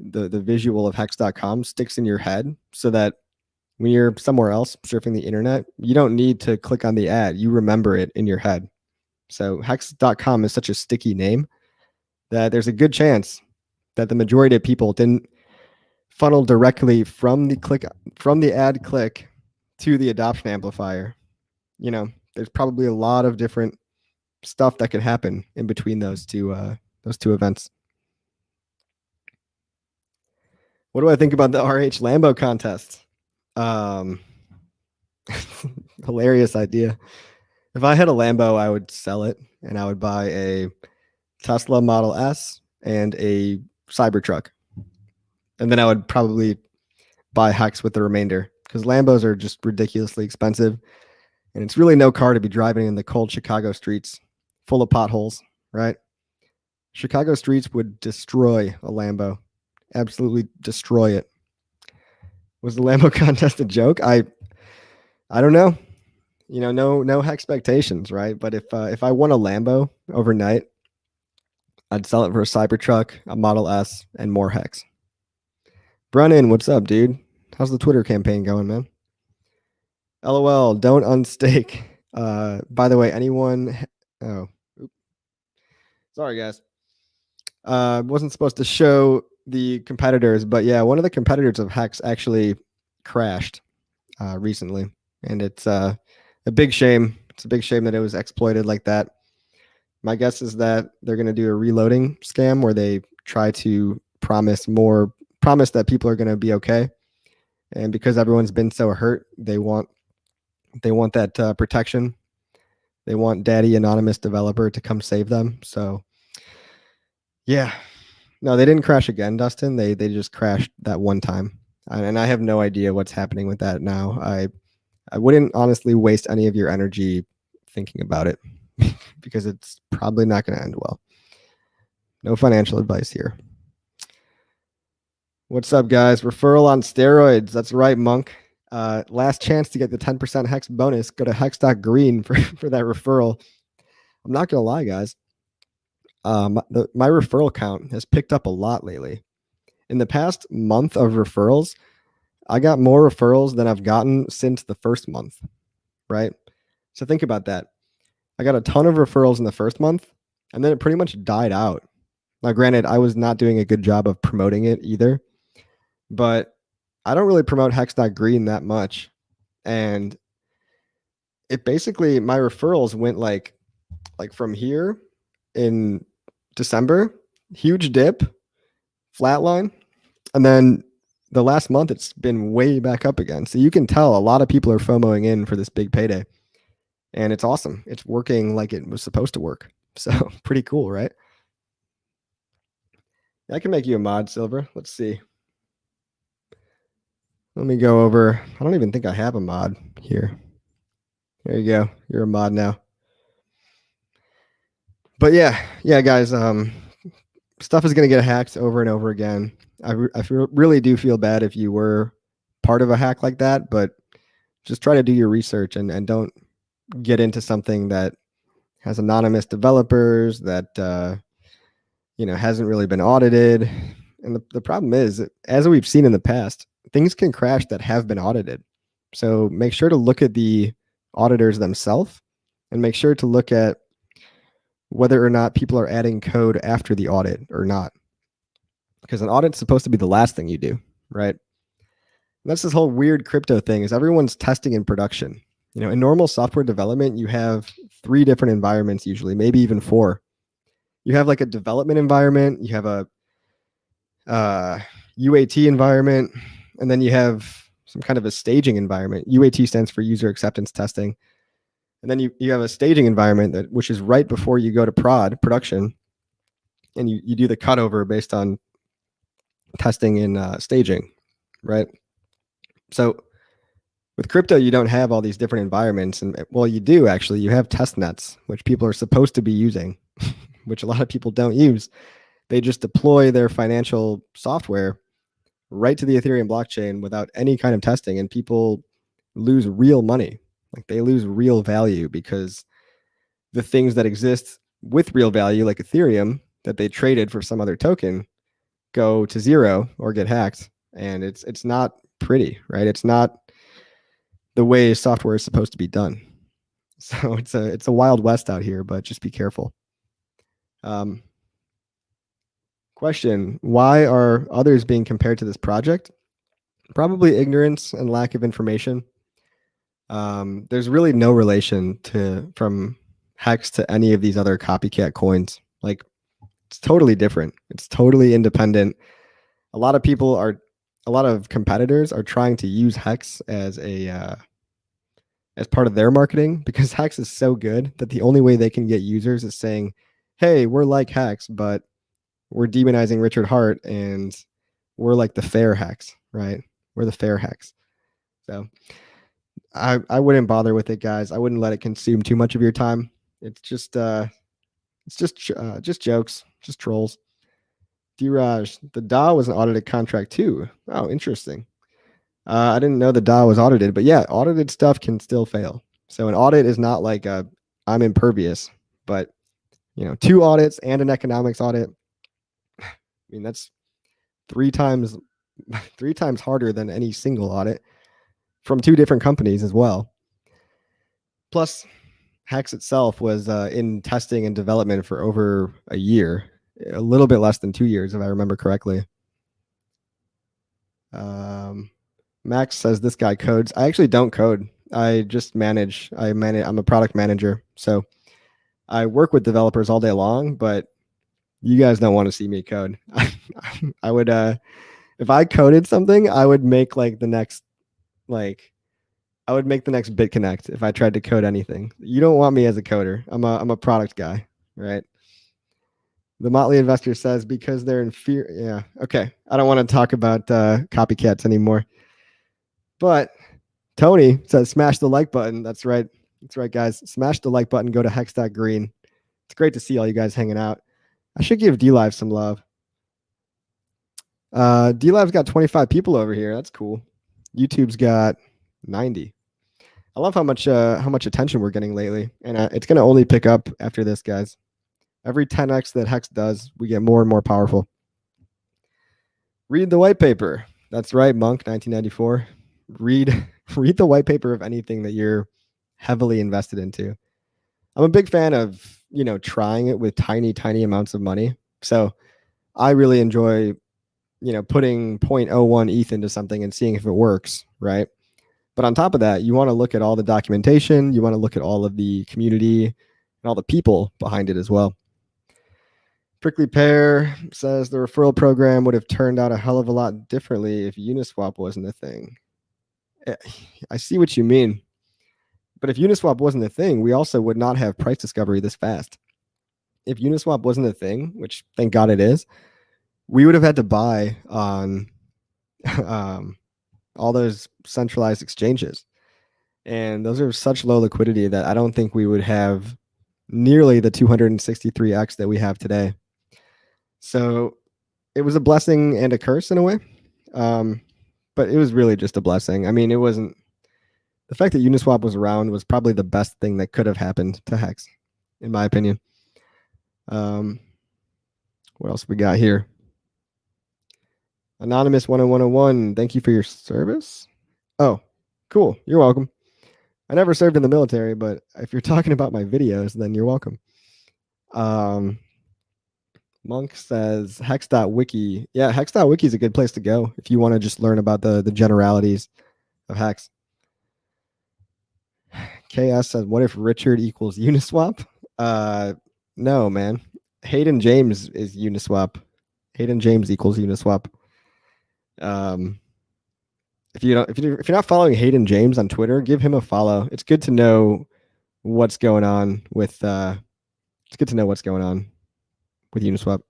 S1: visual of hex.com sticks in your head so that when you're somewhere else surfing the internet, you don't need to click on the ad. You remember it in your head. So hex.com is such a sticky name that there's a good chance that the majority of people didn't funnel directly from the ad click to the adoption amplifier. You know, there's probably a lot of different stuff that could happen in between those two events. What do I think about the RH Lambo contest? Hilarious idea. If I had a Lambo, I would sell it and I would buy a Tesla Model S and a Cybertruck. And then I would probably buy HEX with the remainder because Lambos are just ridiculously expensive. And it's really no car to be driving in the cold Chicago streets full of potholes, right? Chicago streets would destroy a Lambo, absolutely destroy it. Was the Lambo contest a joke? I don't know. You know, no expectations, right? But if I won a Lambo overnight, I'd sell it for a Cybertruck, a Model S, and more HEX. Brennan, what's up, dude? How's the Twitter campaign going, man? LOL, don't unstake. By the way, anyone... Oh, sorry, guys. Wasn't supposed to show the competitors, but yeah, one of the competitors of HEX actually crashed recently, and it's a big shame. It's a big shame that it was exploited like that. My guess is that they're going to do a reloading scam where they try to promise that people are going to be okay, and because everyone's been so hurt, they want that protection. They want Daddy Anonymous Developer to come save them. So yeah, no, they didn't crash again, Dustin. They just crashed that one time, and I have no idea what's happening with that now. I wouldn't honestly waste any of your energy thinking about it because it's probably not going to end well. No financial advice here. What's up, guys? Referral on steroids. That's right, Monk. Last chance to get the 10% HEX bonus. Go to hex.green for that referral. I'm not going to lie, guys. My referral count has picked up a lot lately. In the past month of referrals, I got more referrals than I've gotten since the first month, right? So think about that. I got a ton of referrals in the first month, and then it pretty much died out. Now, granted, I was not doing a good job of promoting it either, but I don't really promote hex.green that much. And it basically, my referrals went like from here in December, huge dip, flatline, and then the last month it's been way back up again. So you can tell a lot of people are FOMOing in for this big payday, and it's awesome. It's working like it was supposed to work. So pretty cool, right? I can make you a mod, Silver. Let's see. Let me go over. I don't even think I have a mod here. There you go. You're a mod now. But yeah, guys. Stuff is going to get hacked over and over again. I really do feel bad if you were part of a hack like that, but just try to do your research and don't get into something that has anonymous developers that hasn't really been audited. And the problem is, as we've seen in the past, things can crash that have been audited. So make sure to look at the auditors themselves and make sure to look at whether or not people are adding code after the audit or not. Because an audit's supposed to be the last thing you do, right? And that's this whole weird crypto thing is everyone's testing in production. In normal software development, you have 3 different environments usually, maybe even 4. You have like a development environment, you have a UAT environment, and then you have some kind of a staging environment. UAT stands for user acceptance testing. And then you have a staging environment which is right before you go to production, and you do the cutover based on testing in staging, right? So with crypto, you don't have all these different environments. And well, you do actually. You have test nets, which people are supposed to be using, which a lot of people don't use They just deploy their financial software right to the Ethereum blockchain without any kind of testing, and people lose real money. Like they lose real value because the things that exist with real value, like Ethereum, that they traded for some other token, go to zero or get hacked, and it's not pretty, right? It's not the way software is supposed to be done. So it's a wild west out here, but just be careful. Question: why are others being compared to this project? Probably ignorance and lack of information. There's really no relation from HEX to any of these other copycat coins. Like it's totally different. It's totally independent. A lot of competitors are trying to use HEX as part of their marketing because HEX is so good that the only way they can get users is saying, "Hey, we're like HEX, but we're demonizing Richard Hart and we're like the fair HEX, right? We're the fair HEX." So I wouldn't bother with it, guys. I wouldn't let it consume too much of your time. It's just jokes, just trolls. D-Raj, the DAO was an audited contract too. Oh, interesting. I didn't know the DAO was audited, but yeah, audited stuff can still fail. So an audit is not like I'm impervious, but 2 audits and an economics audit. I mean, that's 3 times harder than any single audit from 2 different companies as well. Plus, HEX itself was in testing and development for over a year, a little bit less than 2 years, if I remember correctly. Max says this guy codes. I actually don't code. I just manage. I'm a product manager, so I work with developers all day long. But you guys don't want to see me code. I would, if I coded something, I would make like the next BitConnect if I tried to code anything. You don't want me as a coder. I'm a product guy, right? The Motley Investor says because they're inferior. Yeah, okay. I don't want to talk about copycats anymore. But Tony says smash the like button. That's right. That's right, guys. Smash the like button. Go to hex.green. It's great to see all you guys hanging out. I should give DLive some love. DLive's got 25 people over here. That's cool. YouTube's got 90. I love how much attention we're getting lately, and it's going to only pick up after this, guys. Every 10x that HEX does, we get more and more powerful. Read the white paper. That's right, Monk 1994. Read the white paper of anything that you're heavily invested into. I'm a big fan of trying it with tiny amounts of money. So I really enjoy putting 0.01 ETH into something and seeing if it works, right? But on top of that, you want to look at all the documentation. You want to look at all of the community and all the people behind it as well. Prickly Pear says the referral program would have turned out a hell of a lot differently if Uniswap wasn't a thing. I see what you mean. But if Uniswap wasn't a thing, we also would not have price discovery this fast. If Uniswap wasn't a thing, which thank God it is, we would have had to buy on all those centralized exchanges. And those are such low liquidity that I don't think we would have nearly the 263x that we have today. So it was a blessing and a curse in a way. But it was really just a blessing. I mean, it wasn't. The fact that Uniswap was around was probably the best thing that could have happened to HEX, in my opinion. What else we got here? Anonymous 10101, thank you for your service. Oh, cool. You're welcome. I never served in the military, but if you're talking about my videos, then you're welcome. Monk says hex.wiki. Yeah, hex.wiki is a good place to go if you want to just learn about the generalities of HEX. KS says, what if Richard equals Uniswap? No, man. Hayden James is Uniswap. Hayden James equals Uniswap. If you're not following Hayden James on Twitter, give him a follow. It's good to know what's going on with Uniswap.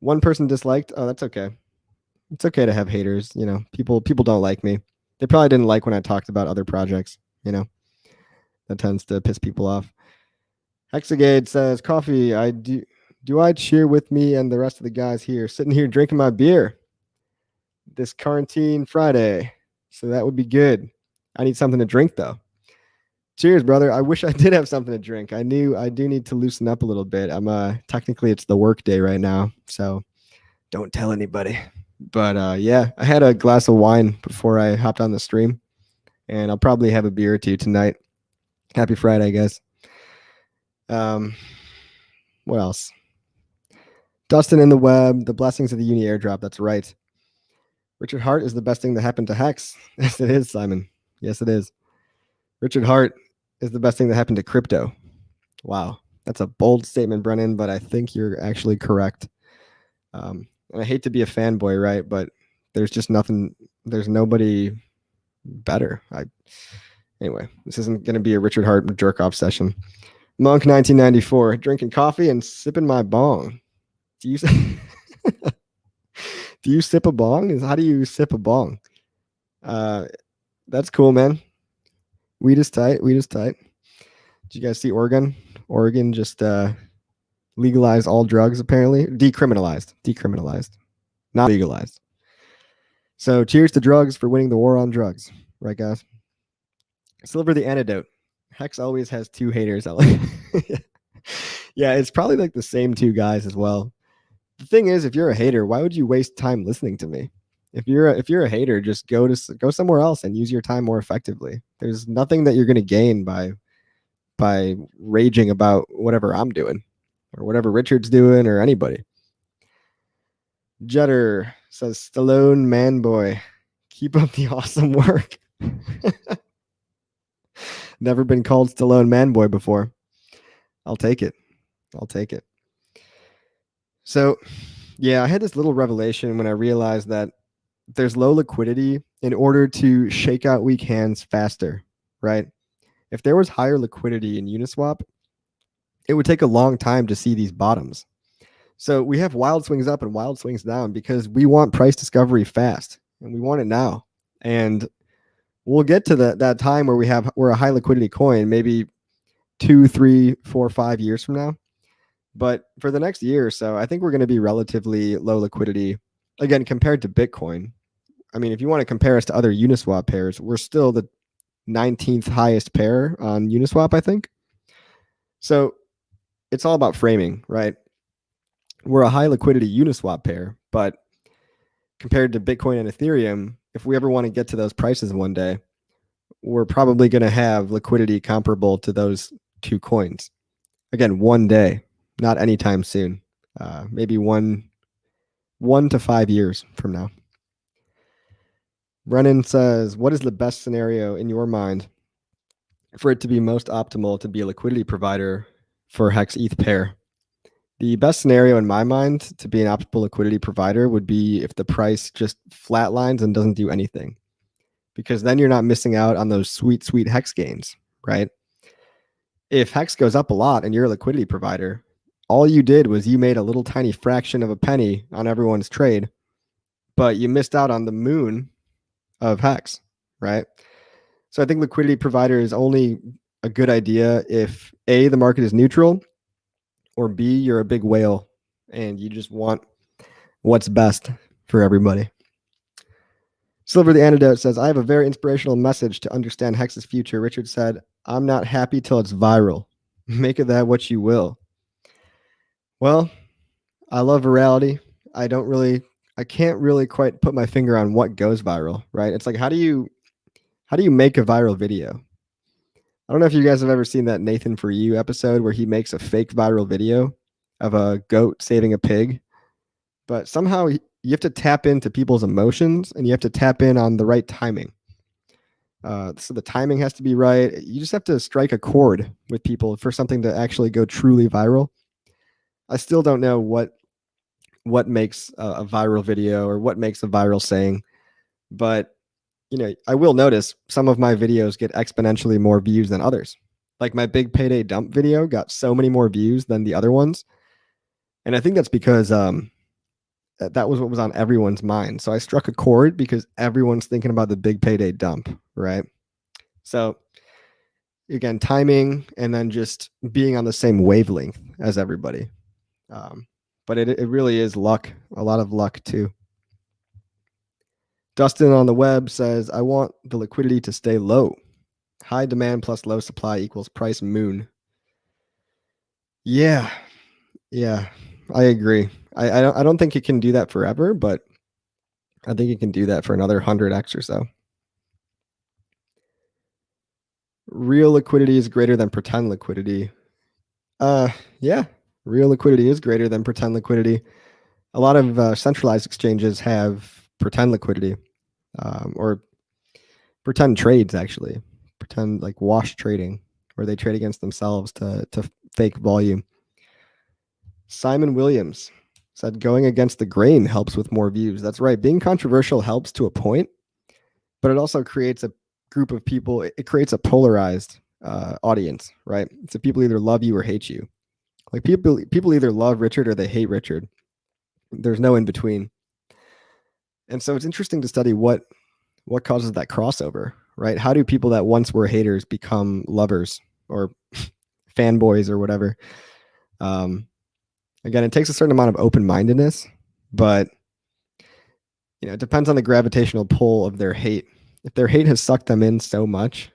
S1: One person disliked. Oh, that's okay. It's okay to have haters. People don't like me. They probably didn't like when I talked about other projects. That tends to piss people off. Hexagade says, coffee, I do Do I cheer with me and the rest of the guys here, sitting here drinking my beer this quarantine Friday? So that would be good. I need something to drink though. Cheers, brother. I wish I did have something to drink. I do need to loosen up a little bit. I'm technically it's the work day right now, so don't tell anybody. But yeah, I had a glass of wine before I hopped on the stream, and I'll probably have a beer or two tonight. Happy Friday, guys. What else? Dustin in the web, the blessings of the uni airdrop. That's right. Richard Hart is the best thing that happened to HEX. Yes, it is, Simon. Yes, it is. Richard Hart is the best thing that happened to crypto. Wow. That's a bold statement, Brennan, but I think you're actually correct. And I hate to be a fanboy, right? But there's just nothing, there's nobody better. Anyway, this isn't going to be a Richard Hart jerk off session. Monk 1994, drinking coffee and sipping my bong. Do you do you sip a bong? How do you sip a bong? That's cool, man. Weed is tight. Weed is tight. Did you guys see Oregon? Oregon just legalized all drugs, apparently. Decriminalized. Not legalized. So cheers to drugs for winning the war on drugs. Right, guys? Silver the antidote. Hex always has two haters. Yeah, it's probably like the same two guys as well. The thing is, if you're a hater, why would you waste time listening to me? If you're a hater, just go somewhere else and use your time more effectively. There's nothing that you're going to gain by raging about whatever I'm doing or whatever Richard's doing or anybody. Jetter says, Stallone man boy, keep up the awesome work. Never been called Stallone man boy before. I'll take it. So, yeah, I had this little revelation when I realized that there's low liquidity in order to shake out weak hands faster, right? If there was higher liquidity in Uniswap, it would take a long time to see these bottoms. So we have wild swings up and wild swings down because we want price discovery fast and we want it now. And we'll get to that time where we're a high liquidity coin, maybe 2, 3, 4, 5 years from now. But for the next year or so, I think we're going to be relatively low liquidity again compared to Bitcoin. I mean, if you want to compare us to other Uniswap pairs, we're still the 19th highest pair on Uniswap, I think. So it's all about framing, right? We're a high liquidity Uniswap pair, but compared to Bitcoin and Ethereum, if we ever want to get to those prices one day, we're probably going to have liquidity comparable to those two coins. Again, one day, not anytime soon. Maybe 1 to 5 years from now. Brennan says, what is the best scenario in your mind for it to be most optimal to be a liquidity provider for HEX ETH pair? The best scenario in my mind to be an optimal liquidity provider would be if the price just flatlines and doesn't do anything, because then you're not missing out on those sweet, sweet HEX gains, right? If HEX goes up a lot and you're a liquidity provider, all you did was you made a little tiny fraction of a penny on everyone's trade, but you missed out on the moon of HEX, right? So I think liquidity provider is only a good idea if A, the market is neutral, or B, you're a big whale and you just want what's best for everybody. Silver the Antidote says, I have a very inspirational message to understand HEX's future. Richard said, I'm not happy till it's viral. Make of that what you will. Well, I love virality. I can't really quite put my finger on what goes viral, right? It's like, how do you make a viral video? I don't know if you guys have ever seen that Nathan For You episode where he makes a fake viral video of a goat saving a pig, but somehow you have to tap into people's emotions and you have to tap in on the right timing. So the timing has to be right. You just have to strike a chord with people for something to actually go truly viral. I still don't know what makes a viral video or what makes a viral saying, but I will notice some of my videos get exponentially more views than others. Like my big payday dump video got so many more views than the other ones. And I think that's because that was what was on everyone's mind. So I struck a chord because everyone's thinking about the big payday dump, right? So again, timing and then just being on the same wavelength as everybody. But it really is luck, a lot of luck too. Dustin on the web says, I want the liquidity to stay low. High demand plus low supply equals price moon. Yeah, I agree. I don't think it can do that forever, but I think it can do that for another 100x or so. Real liquidity is greater than pretend liquidity. Yeah, real liquidity is greater than pretend liquidity. A lot of centralized exchanges have pretend liquidity, or pretend trades, actually. Pretend like wash trading, where they trade against themselves to fake volume. Simon Williams said going against the grain helps with more views. That's right. Being controversial helps to a point, but it also creates a group of people. It creates a polarized audience, right? So people either love you or hate you. Like people either love Richard or they hate Richard. There's no in between. And so it's interesting to study what causes that crossover, right? How do people that once were haters become lovers or fanboys or whatever? Again, it takes a certain amount of open-mindedness, but it depends on the gravitational pull of their hate. If their hate has sucked them in so much,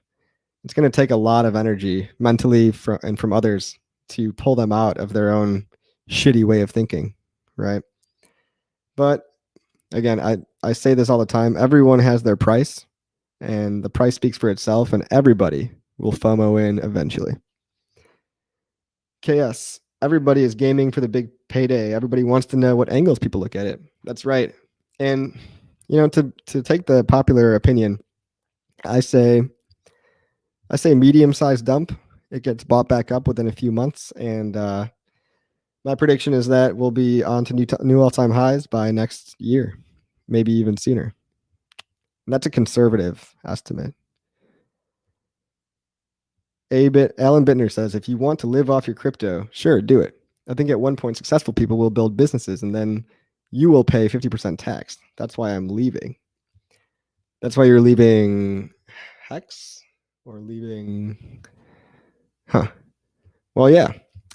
S1: it's going to take a lot of energy mentally and from others to pull them out of their own shitty way of thinking, right? But again, I say this all the time. Everyone has their price, and the price speaks for itself, and everybody will FOMO in eventually. KS, everybody is gaming for the big payday. Everybody wants to know what angles people look at it. That's right. And to take the popular opinion, I say medium-sized dump. It gets bought back up within a few months, and my prediction is that we'll be on to new all-time highs by next year, maybe even sooner. And that's a conservative estimate. Alan Bittner says, if you want to live off your crypto, sure, do it. I think at one point successful people will build businesses and then you will pay 50% tax. That's why I'm leaving. That's why you're leaving HEX or leaving. Well, yeah.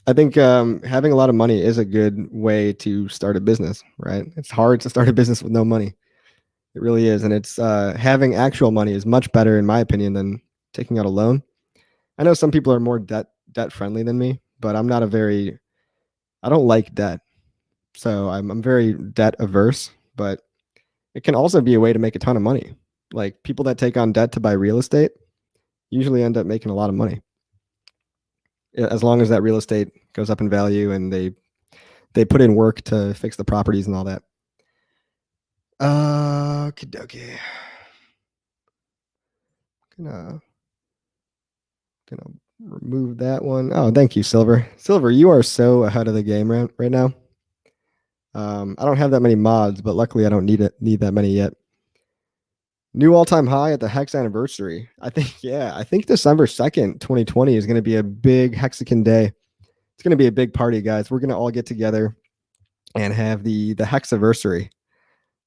S1: I think having a lot of money is a good way to start a business, right? It's hard to start a business with no money. It really is. And it's having actual money is much better, in my opinion, than taking out a loan. I know some people are more debt friendly than me, but I don't like debt. So I'm very debt averse, but it can also be a way to make a ton of money. Like people that take on debt to buy real estate usually end up making a lot of money. As long as that real estate goes up in value and they put in work to fix the properties and all that. Okay. Gonna remove that one. Oh, thank you, Silver. Silver, you are so ahead of the game right now. I don't have that many mods, but luckily I don't need that many yet. New all-time high at the HEX Anniversary. I think December 2nd, 2020 is going to be a big Hexican day. It's going to be a big party, guys. We're going to all get together and have the HEX Anniversary.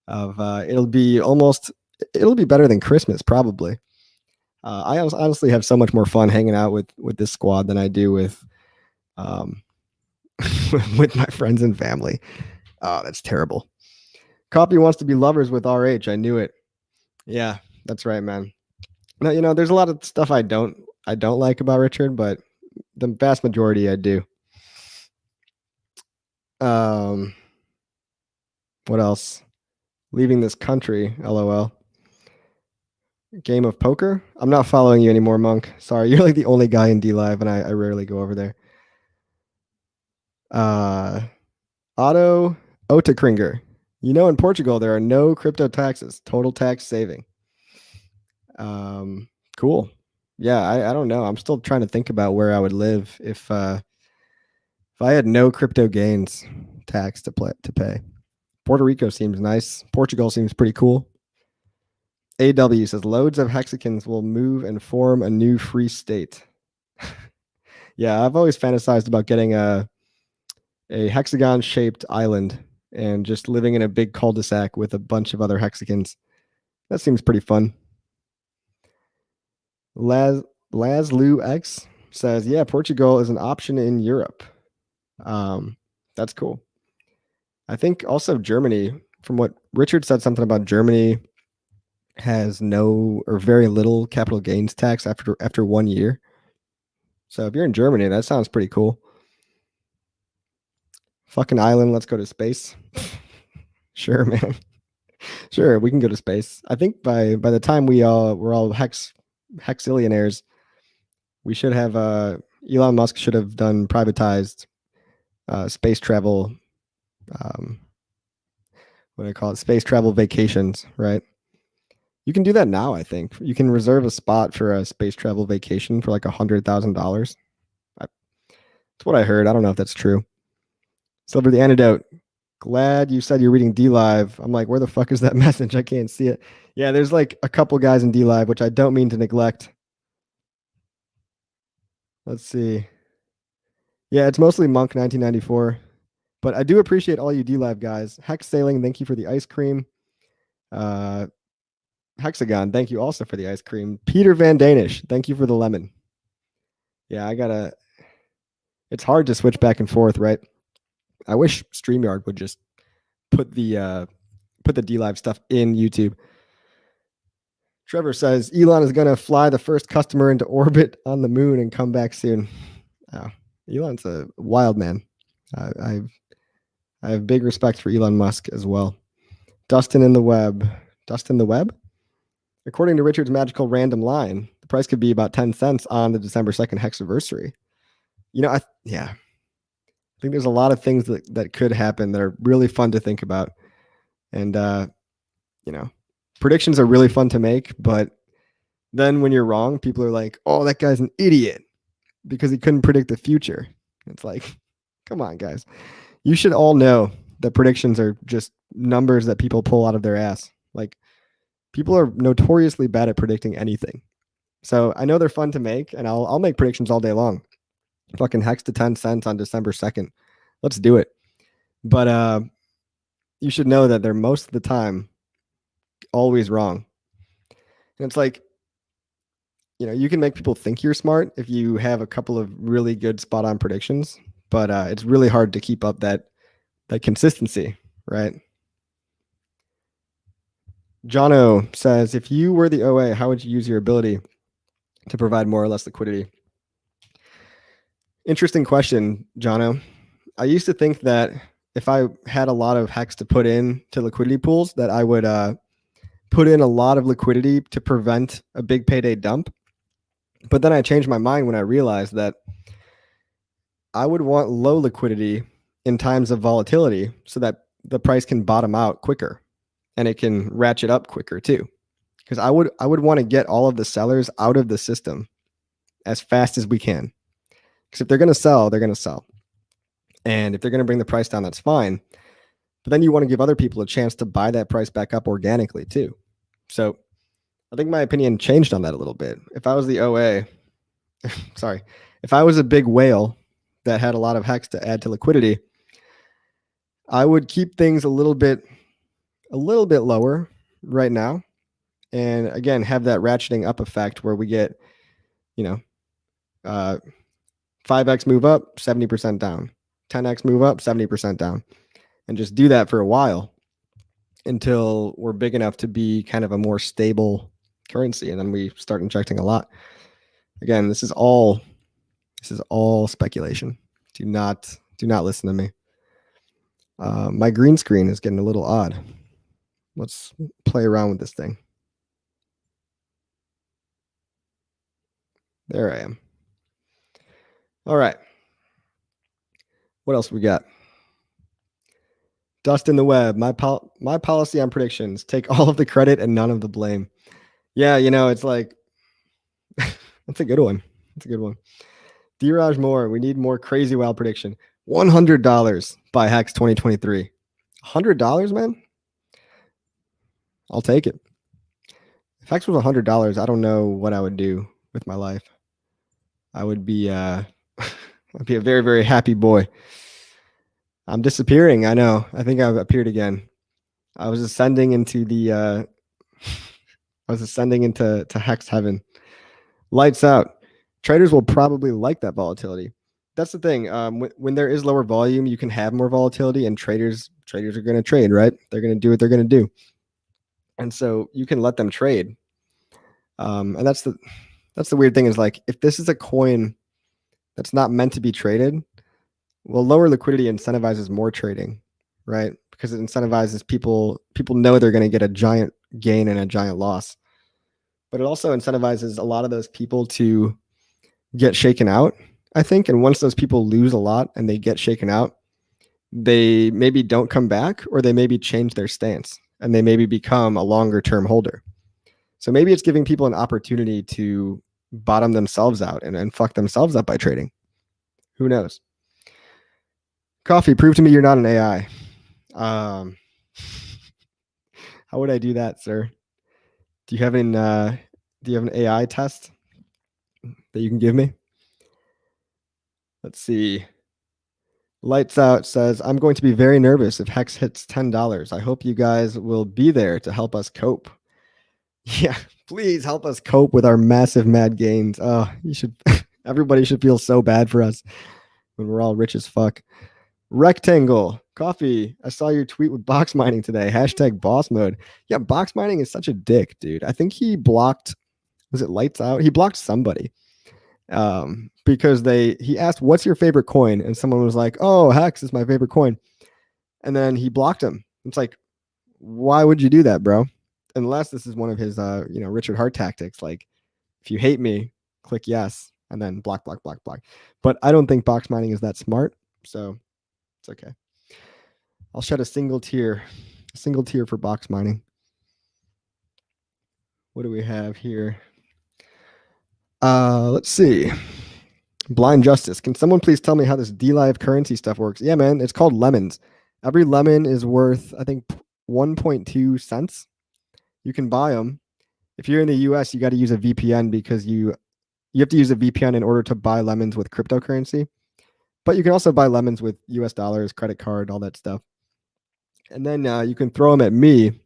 S1: It'll be better than Christmas, probably. I honestly have so much more fun hanging out with this squad than I do with with my friends and family. Oh, that's terrible. Copy wants to be lovers with RH. I knew it. Yeah, that's right, man. No, there's a lot of stuff I don't like about Richard, but the vast majority I do. What else? Leaving this country, LOL. Game of poker? I'm not following you anymore, Monk. Sorry, you're like the only guy in D Live, and I rarely go over there. Otto Otakringer. In Portugal there are no crypto taxes. Total tax saving. Cool. Yeah, I don't know. I'm still trying to think about where I would live if I had no crypto gains tax to pay. Puerto Rico seems nice. Portugal seems pretty cool. AW says loads of Hexicans will move and form a new free state. Yeah, I've always fantasized about getting a hexagon-shaped island and just living in a big cul-de-sac with a bunch of other Hexicans. That seems pretty fun. Lazlu X says, yeah, Portugal is an option in Europe. That's cool. I think also Germany, from what Richard said, something about Germany has no or very little capital gains tax after 1 year. So if you're in Germany, that sounds pretty cool. Fucking island, let's go to space. Sure, man. Sure, we can go to space. I think by the time we're all hexillionaires, we should have Elon Musk should have done privatized space travel. What do I call it? Space travel vacations, right? You can do that now. I think you can reserve a spot for a space travel vacation for like $100,000. That's what I heard. I don't know if that's true. Silver the antidote. Glad you said you're reading D Live. I'm like, where the fuck is that message? I can't see it. Yeah, there's like a couple guys in D Live, which I don't mean to neglect. Let's see. Yeah, it's mostly Monk 1994. But I do appreciate all you D Live guys. Hex Sailing, thank you for the ice cream. Hexagon, thank you also for the ice cream. Peter Van Danish, thank you for the lemon. Yeah, it's hard to switch back and forth, right? I wish StreamYard would just put the D Live stuff in YouTube. Trevor says Elon is gonna fly the first customer into orbit on the moon and come back soon. Oh, Elon's a wild man. I have big respect for Elon Musk as well. Dustin in the web. Dustin the web? According to Richard's magical random line, the price could be about 10 cents on the December 2nd HEX Anniversary. I think there's a lot of things that could happen that are really fun to think about. And, predictions are really fun to make. But then when you're wrong, people are like, oh, that guy's an idiot because he couldn't predict the future. It's like, come on, guys. You should all know that predictions are just numbers that people pull out of their ass. Like, people are notoriously bad at predicting anything. So I know they're fun to make, and I'll make predictions all day long. Fucking hex to 10 cents on December 2nd. Let's do it. But you should know that they're most of the time always wrong. And it's like, you can make people think you're smart if you have a couple of really good spot on predictions, but it's really hard to keep up that consistency, right? Jono says, if you were the OA, how would you use your ability to provide more or less liquidity? Interesting question, Jono. I used to think that if I had a lot of hex to put in to liquidity pools, that I would put in a lot of liquidity to prevent a big payday dump. But then I changed my mind when I realized that I would want low liquidity in times of volatility so that the price can bottom out quicker and it can ratchet up quicker too. Because I would want to get all of the sellers out of the system as fast as we can. Because if they're going to sell, they're going to sell. And if they're going to bring the price down, that's fine. But then you want to give other people a chance to buy that price back up organically too. So I think my opinion changed on that a little bit. If I was the OA, sorry, if I was a big whale that had a lot of hex to add to liquidity, I would keep things a little bit lower right now. And again, have that ratcheting up effect where we get, 5x move up, 70% down, 10x move up, 70% down, and just do that for a while until we're big enough to be kind of a more stable currency. And then we start injecting a lot. Again, this is all speculation. Do not listen to me. My green screen is getting a little odd. Let's play around with this thing. There I am. All right. What else we got? Dust in the web. My policy on predictions: take all of the credit and none of the blame. Yeah, it's like that's a good one. That's a good one. D-Raj Moore, we need more crazy wild prediction. $100 by HEX 2023. $100, man? I'll take it. If HEX was $100, I don't know what I would do with my life. I would be I'd be a very, very happy boy. I'm disappearing. I know. I think I've appeared again. I was ascending into the HEX heaven. Lights out. Traders will probably like that volatility. that's the thing. When there is lower volume, you can have more volatility, and traders are going to trade, right? They're going to do what they're going to do, and so you can let them trade. And that's the weird thing is like if this is a coin that's not meant to be traded, well, lower liquidity incentivizes more trading, right? Because it incentivizes people. People know they're going to get a giant gain and a giant loss, but it also incentivizes a lot of those people to get shaken out, I think. And once those people lose a lot and they get shaken out, they maybe don't come back, or they maybe change their stance and they maybe become a longer term holder. So maybe it's giving people an opportunity to bottom themselves out and fuck themselves up by trading. Who knows? Coffee, prove to me you're not an AI. How would I do that, sir? Do you have an AI test that you can give me? Let's see. Lights Out says, I'm going to be very nervous if HEX hits $10. I hope you guys will be there to help us cope. Yeah, please help us cope with our massive mad gains. You should everybody should feel so bad for us when we're all rich as fuck. Rectangle Coffee, I saw your tweet with box mining today. Hashtag boss mode. Yeah, box mining is such a dick, dude. I think he blocked, was it Lights Out? He blocked somebody. Because he asked, what's your favorite coin? And someone was like, oh, HEX is my favorite coin. And then he blocked him. It's like, why would you do that, bro? Unless this is one of his, Richard Hart tactics. Like, if you hate me, click yes, and then block, block, block, block. But I don't think box mining is that smart. So it's okay. I'll shed a single tear for box mining. What do we have here? Let's see. Blind Justice. Can someone please tell me how this D-Live currency stuff works? Yeah, man. It's called lemons. Every lemon is worth, I think, 1.2 cents. You can buy them. If you're in the US, you got to use a VPN because you have to use a VPN in order to buy lemons with cryptocurrency. But you can also buy lemons with US dollars, credit card, all that stuff. And then you can throw them at me,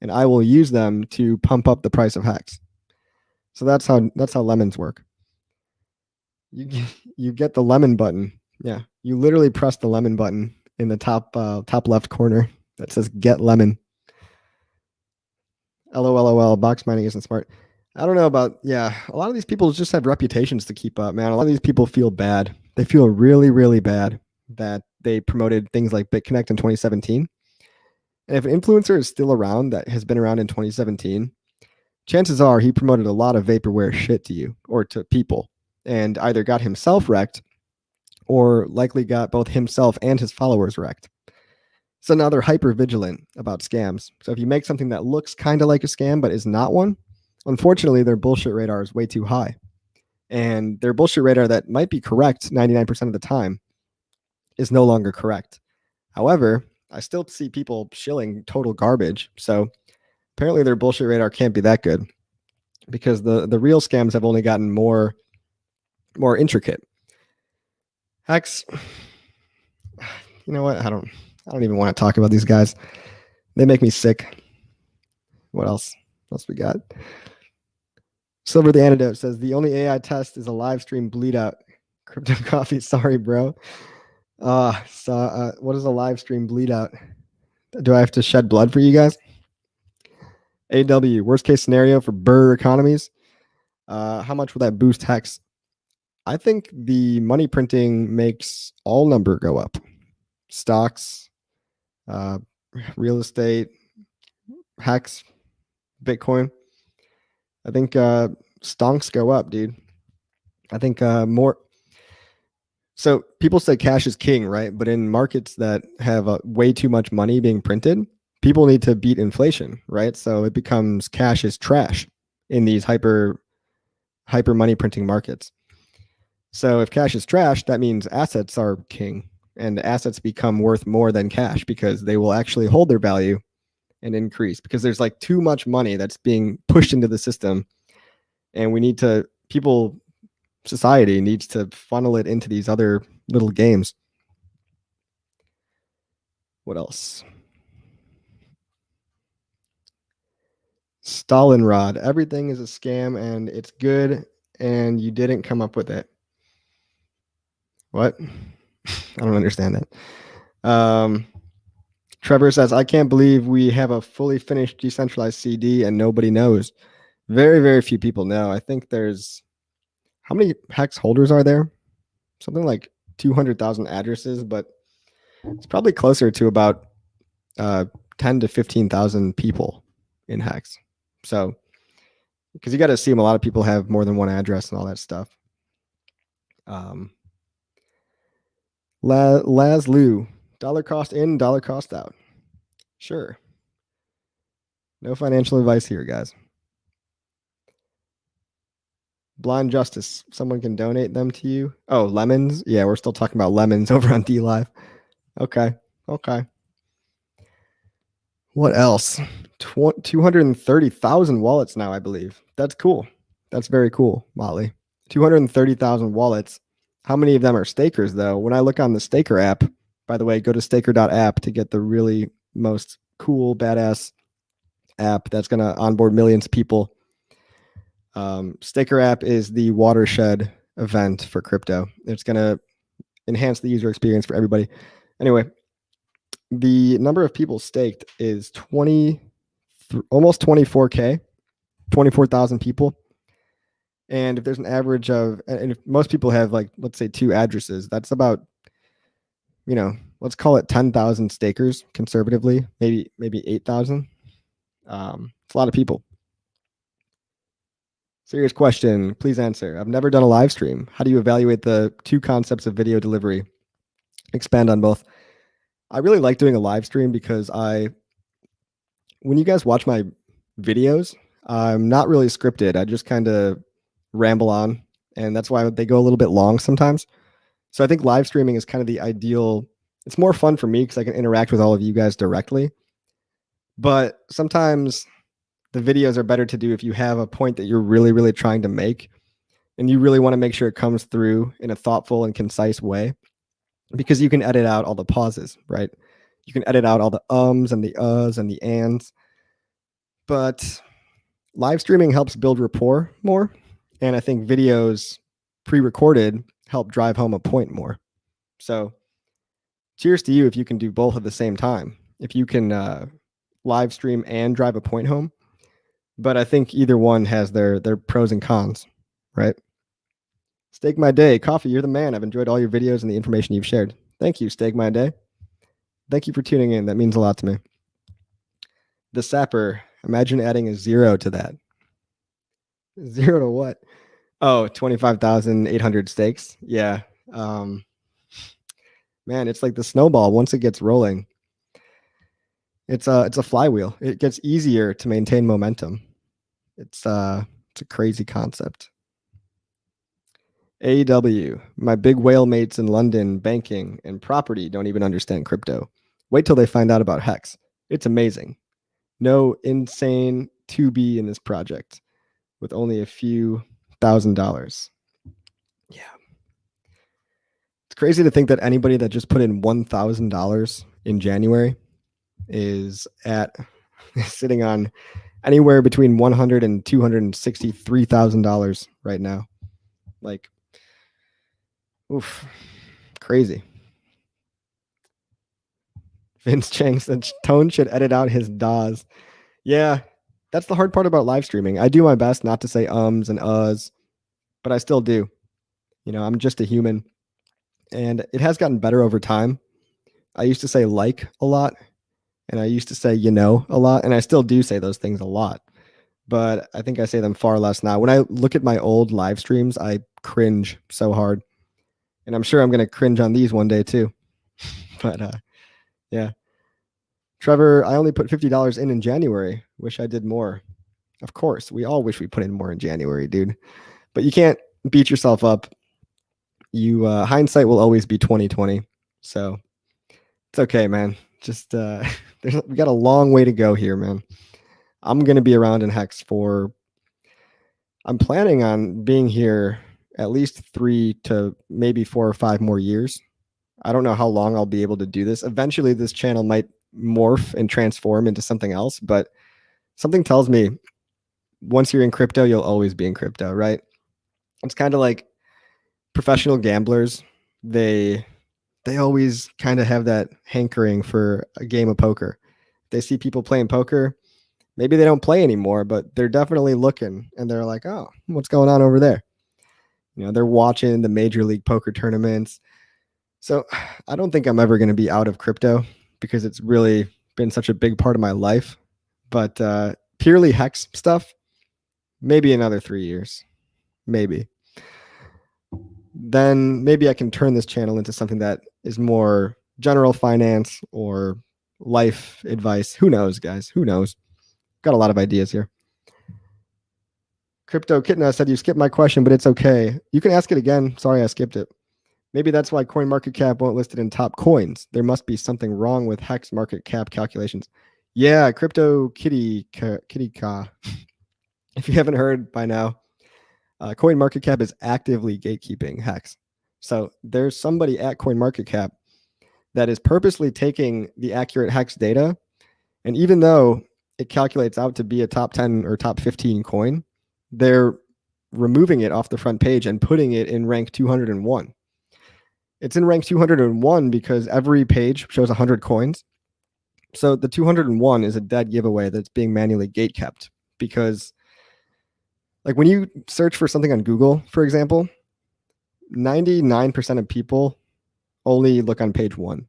S1: and I will use them to pump up the price of HEX. So that's how lemons work. You get the lemon button. Yeah, you literally press the lemon button in the top left corner that says "Get Lemon." LOL. Box mining isn't smart. I don't know about. Yeah, a lot of these people just have reputations to keep up, man. A lot of these people feel bad. They feel really, really bad that they promoted things like BitConnect in 2017. And if an influencer is still around that has been around in 2017, chances are he promoted a lot of vaporware shit to you or to people, and either got himself wrecked or likely got both himself and his followers wrecked. So now they're hyper vigilant about scams. So if you make something that looks kind of like a scam but is not one, unfortunately, their bullshit radar is way too high. And their bullshit radar that might be correct 99% of the time is no longer correct. However, I still see people shilling total garbage. So apparently their bullshit radar can't be that good because the real scams have only gotten more intricate. HEX, you know what? I don't even want to talk about these guys. They make me sick. What else? What else we got? Silver the Antidote says the only AI test is a live stream bleed out. Crypto Coffee, sorry, bro. What is a live stream bleed out? Do I have to shed blood for you guys? AW, worst case scenario for burr economies. How much will that boost HEX? I think the money printing makes all number go up. Stocks, real estate, HEX, Bitcoin. I think stonks go up, dude. I think more. So people say cash is king, right? But in markets that have way too much money being printed, people need to beat inflation, right? So it becomes cash is trash in these hyper money printing markets. So if cash is trash, that means assets are king, and assets become worth more than cash because they will actually hold their value and increase because there's like too much money that's being pushed into the system, and we need to society needs to funnel it into these other little games. What else? Stalinrod. Everything is a scam and it's good and you didn't come up with it. What? I don't understand that. Trevor says, I can't believe we have a fully finished decentralized CD and nobody knows. Very, very few people know. I think there's, how many hex holders are there? Something like 200,000 addresses, but it's probably closer to about 10 to 15,000 people in hex. So, because you got to assume a lot of people have more than one address and all that stuff. Laszlo, dollar cost in, dollar cost out. Sure. No financial advice here, guys. Blind Justice, someone can donate them to you. Oh, lemons. Yeah, we're still talking about lemons over on D Live. Okay. Okay. What else? 230,000 wallets now, I believe. That's cool. That's very cool, Molly. 230,000 wallets. How many of them are stakers, though? When I look on the Staker app, by the way, go to staker.app to get the really most cool, badass app that's going to onboard millions of people. Staker app is the watershed event for crypto. It's going to enhance the user experience for everybody. Anyway, the number of people staked is almost 24K, 24,000 people. And if there's an average of, and if most people have like, let's say 2 addresses, that's about, let's call it 10,000 stakers conservatively, maybe 8,000. It's a lot of people. Serious question, please answer. I've never done a live stream. How do you evaluate the 2 concepts of video delivery? Expand on both. I really like doing a live stream because when you guys watch my videos, I'm not really scripted. I just kind of ramble on, and that's why they go a little bit long sometimes. So I think live streaming is kind of the ideal. It's more fun for me because I can interact with all of you guys directly. But sometimes the videos are better to do if you have a point that you're really, really trying to make, and you really want to make sure it comes through in a thoughtful and concise way, because you can edit out all the pauses, right? You can edit out all the ums and the uhs and the ands. But live streaming helps build rapport more. And I think videos pre-recorded help drive home a point more. So cheers to you if you can do both at the same time. If you can live stream and drive a point home. But I think either one has their pros and cons, right? Stake My Day. Coffee, you're the man. I've enjoyed all your videos and the information you've shared. Thank you, Stake My Day. Thank you for tuning in. That means a lot to me. The Sapper. Imagine adding a 0 to that. 0 to what? Oh, 25,800 stakes. Yeah. Man, it's like the snowball. Once it gets rolling, it's a flywheel. It gets easier to maintain momentum. It's a crazy concept. AW, my big whale mates in London, banking and property don't even understand crypto. Wait till they find out about HEX. It's amazing. No insane 2B in this project with only a few $1,000. Yeah. It's crazy to think that anybody that just put in $1,000 in January is sitting on anywhere between $100,000 and $263,000 right now. Like, oof, crazy. Vince Chang said Tone should edit out his DAWs. Yeah, that's the hard part about live streaming. I do my best not to say ums and uhs, but I still do. I'm just a human. And it has gotten better over time. I used to say like a lot, and I used to say a lot, and I still do say those things a lot. But I think I say them far less now. When I look at my old live streams, I cringe so hard. And I'm sure I'm going to cringe on these one day too. But yeah. Trevor, I only put $50 in January. Wish I did more. Of course, we all wish we put in more in January, dude. But you can't beat yourself up. Hindsight will always be 2020. So it's okay, man. Just we got a long way to go here, man. I'm gonna be around in HEX I'm planning on being here at least 3 to maybe 4 or 5 more years. I don't know how long I'll be able to do this. Eventually, this channel might morph and transform into something else, but something tells me once you're in crypto, you'll always be in crypto, right? It's kind of like professional gamblers. they always kind of have that hankering for a game of poker. They see people playing poker. Maybe they don't play anymore, but they're definitely looking and they're like, oh, what's going on over there? They're watching the major league poker tournaments. So I don't think I'm ever going to be out of crypto because it's really been such a big part of my life. But purely HEX stuff, maybe another 3 years, maybe. Then maybe I can turn this channel into something that is more general finance or life advice. Who knows, guys? Who knows? Got a lot of ideas here. Crypto Kitna said you skipped my question, but it's okay. You can ask it again. Sorry, I skipped it. Maybe that's why CoinMarketCap won't list it in top coins. There must be something wrong with HEX market cap calculations. Yeah, Crypto Kitty Ka. If you haven't heard by now, CoinMarketCap is actively gatekeeping HEX. So there's somebody at CoinMarketCap that is purposely taking the accurate HEX data, and even though it calculates out to be a top 10 or top 15 coin, they're removing it off the front page and putting it in rank 201. It's in rank 201 because every page shows 100 coins. So the 201 is a dead giveaway that's being manually gate kept because, like, when you search for something on Google, for example, 99% of people only look on page 1.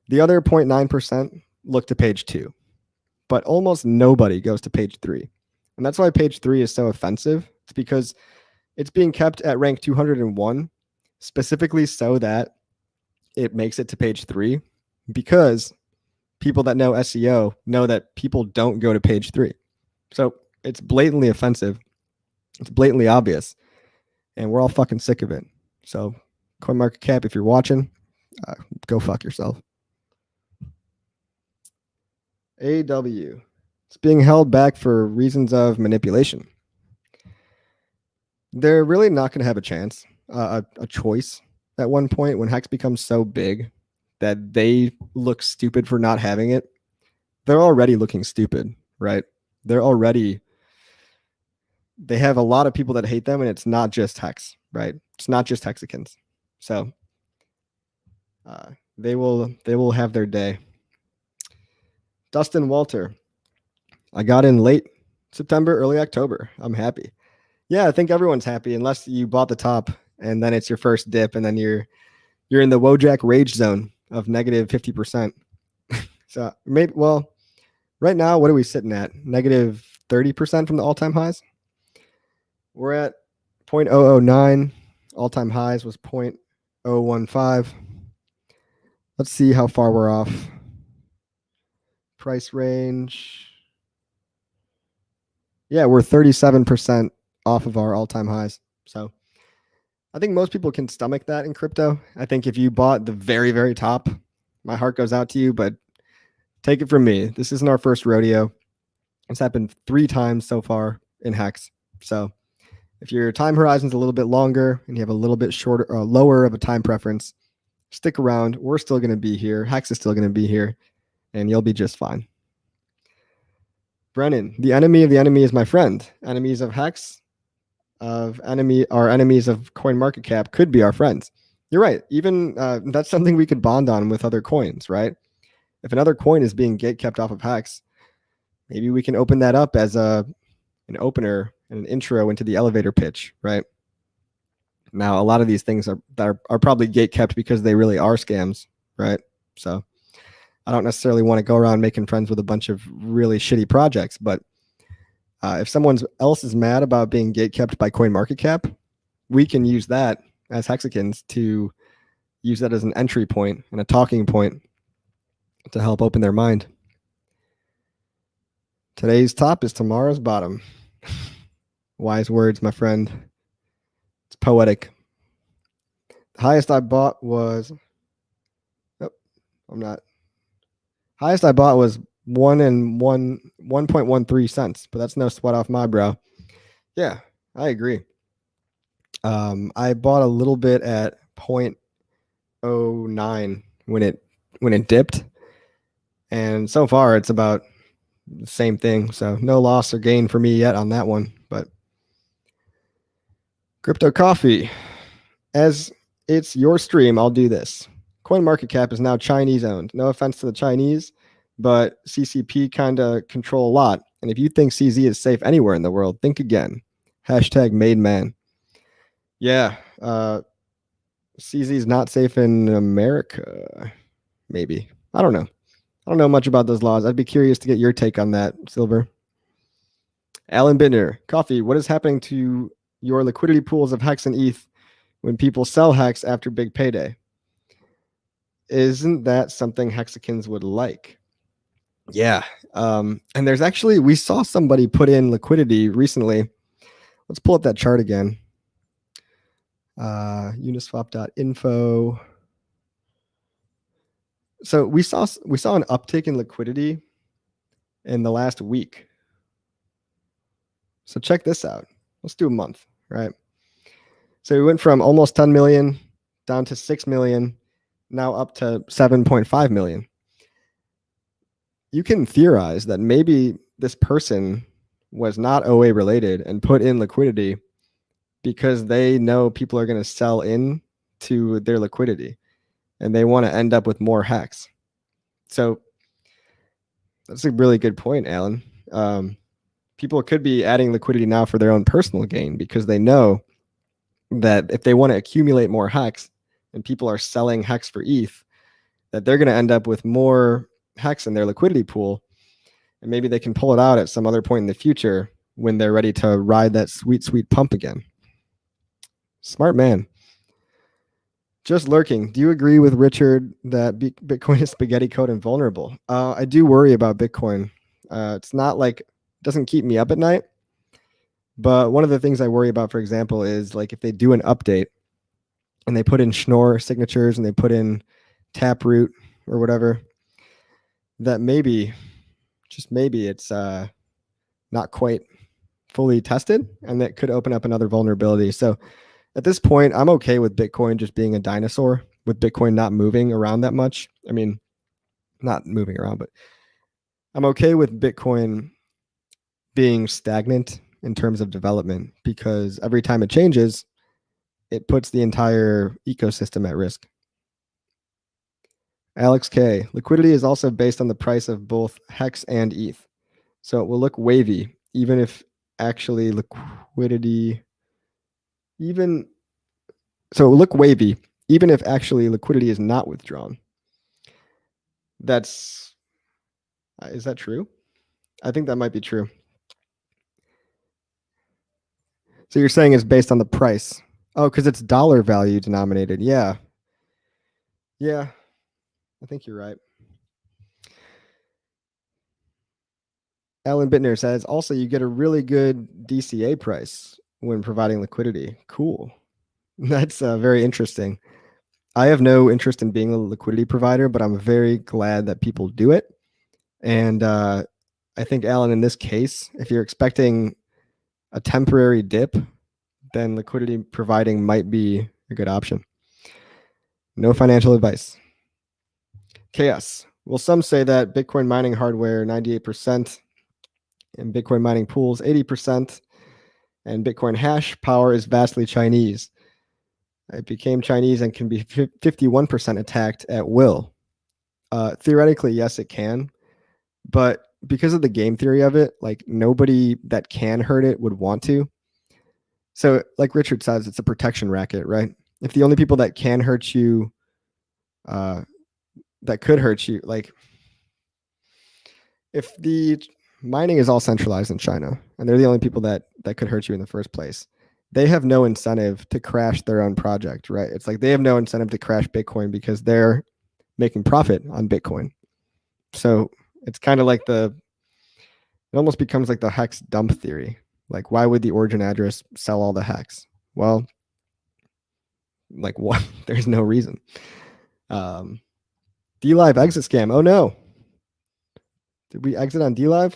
S1: The other 0.9% look to page 2, but almost nobody goes to page 3. And that's why page 3 is so offensive. It's because it's being kept at rank 201 specifically so that it makes it to page 3, because people that know SEO know that people don't go to page 3. So it's blatantly offensive. It's blatantly obvious. And we're all fucking sick of it. So CoinMarketCap, if you're watching, go fuck yourself. AW. It's being held back for reasons of manipulation. They're really not going to have a chance, a choice at one point when HEX becomes so big that they look stupid for not having it. They're already looking stupid, right? They have a lot of people that hate them, and it's not just HEX, right? It's not just Hexicans. So they will have their day. Dustin Walter. I got in late September, early October. I'm happy. Yeah, I think everyone's happy unless you bought the top and then it's your first dip and then you're in the Wojak rage zone of negative 50%. So maybe, well, right now, what are we sitting at? Negative 30% from the all-time highs. We're at 0.009. All-time highs was 0.015. Let's see how far we're off. Price range. Yeah, we're 37% off of our all-time highs. So I think most people can stomach that in crypto. I think if you bought the very, very top, my heart goes out to you, but take it from me. This isn't our first rodeo. It's happened 3 times so far in HEX. So if your time horizon's a little bit longer and you have a little bit shorter, lower of a time preference, stick around. We're still going to be here. HEX is still going to be here, and you'll be just fine. Brennan, the enemy of the enemy is my friend. Enemies of HEX, our enemies of CoinMarketCap could be our friends. You're right. Even that's something we could bond on with other coins, right? If another coin is being gatekept off of HEX, maybe we can open that up as an opener and an intro into the elevator pitch, right? Now, a lot of these things are probably gatekept because they really are scams, right? So I don't necessarily want to go around making friends with a bunch of really shitty projects, but if someone else is mad about being gatekept by CoinMarketCap, we can use that as Hexicans to use that as an entry point and a talking point to help open their mind. Today's top is tomorrow's bottom. Wise words, my friend. It's poetic. The highest I bought was, highest I bought was 1.13 cents, but that's no sweat off my brow. Yeah, I agree. I bought a little bit at 0.09 when it dipped, and so far it's about the same thing. So no loss or gain for me yet on that one. But Crypto Coffee, as It's your stream. I'll do this. CoinMarketCap is now Chinese owned. No offense to the Chinese, but CCP kind of control a lot. And if you think CZ is safe anywhere in the world, think again. Hashtag made man. Yeah. CZ is not safe in America. Maybe. I don't know. I don't know much about those laws. I'd be curious to get your take on that, Silver. Alan Bittner, Coffee, what is happening to your liquidity pools of HEX and ETH when people sell HEX after big payday? Isn't that something Hexicans would like? Yeah. And there's actually, we saw somebody put in liquidity recently. Let's pull up that chart again. Uniswap.info. So we saw an uptick in liquidity in the last week. So check this out. Let's do a month, right? So we went from almost 10 million down to 6 million, now up to 7.5 million. You can theorize that maybe this person was not OA related and put in liquidity because they know people are going to sell in to their liquidity and they want to end up with more HEX. So that's a really good point, Alan. People could be adding liquidity now for their own personal gain because they know that if they want to accumulate more HEX and people are selling HEX for ETH, that they're going to end up with more HEX in their liquidity pool. And maybe they can pull it out at some other point in the future when they're ready to ride that sweet, sweet pump again. Smart man. Just lurking. Do you agree with Richard that Bitcoin is spaghetti code and vulnerable? I do worry about Bitcoin. It's not like, it doesn't keep me up at night. But one of the things I worry about, for example, is like if they do an update and they put in Schnorr signatures and they put in Taproot or whatever, that maybe, just maybe it's not quite fully tested and that could open up another vulnerability. So at this point, I'm okay with Bitcoin just being a dinosaur, with Bitcoin not moving around that much. I mean, not moving around, but I'm okay with Bitcoin being stagnant in terms of development because every time it changes, it puts the entire ecosystem at risk. Alex K. Liquidity is also based on the price of both HEX and ETH. So it will look wavy, even if actually liquidity, even, so it will look wavy, even if actually liquidity is not withdrawn. That's, is that true? I think that might be true. So you're saying it's based on the price. Oh, because it's dollar value denominated. Yeah. Yeah. I think you're right. Alan Bittner says, also, you get a really good DCA price when providing liquidity. Cool. That's very interesting. I have no interest in being a liquidity provider, but I'm very glad that people do it. And I think, Alan, in this case, if you're expecting a temporary dip, then liquidity providing might be a good option. No financial advice. Chaos. Well, some say that Bitcoin mining hardware 98% and Bitcoin mining pools 80%, and Bitcoin hash power is vastly Chinese. It became Chinese and can be 51% attacked at will. Theoretically, yes, it can. But because of the game theory of it, like nobody that can hurt it would want to. So like Richard says, it's a protection racket, right? If the only people that can hurt you, that could hurt you, like if the mining is all centralized in China and they're the only people that could hurt you in the first place, they have no incentive to crash their own project, right? It's like they have no incentive to crash Bitcoin because they're making profit on Bitcoin. So it's kind of like it almost becomes like the HEX dump theory. Like, why would the origin address sell all the HEX? Well, like what? There's no reason. DLive exit scam. Oh no. Did we exit on DLive?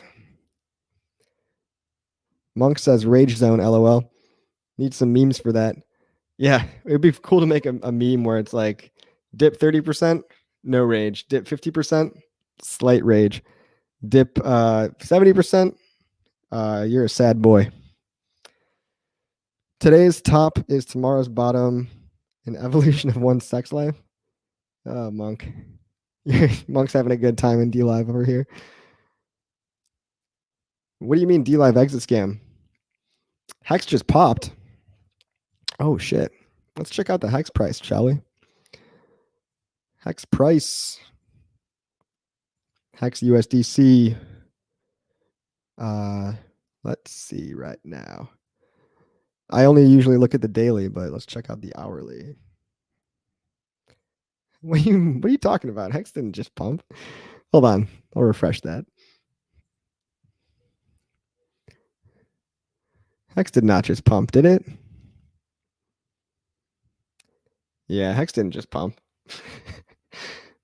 S1: Monk says rage zone, LOL. Need some memes for that. Yeah, it'd be cool to make a meme where it's like dip 30%, no rage. Dip 50%, slight rage. Dip 70%, you're a sad boy. Today's top is tomorrow's bottom, An evolution of one's sex life. Oh, Monk. Monk's having a good time in D Live over here. What do you mean D Live exit scam? Hex just popped. Oh shit. Let's check out the Hex price, shall we? Hex price. Hex USDC. Let's see right now. I only usually look at the daily, but let's check out the hourly. What are you talking about? Hex didn't just pump. Hold on. I'll refresh that. Hex did not just pump, did it? Yeah, Hex didn't just pump.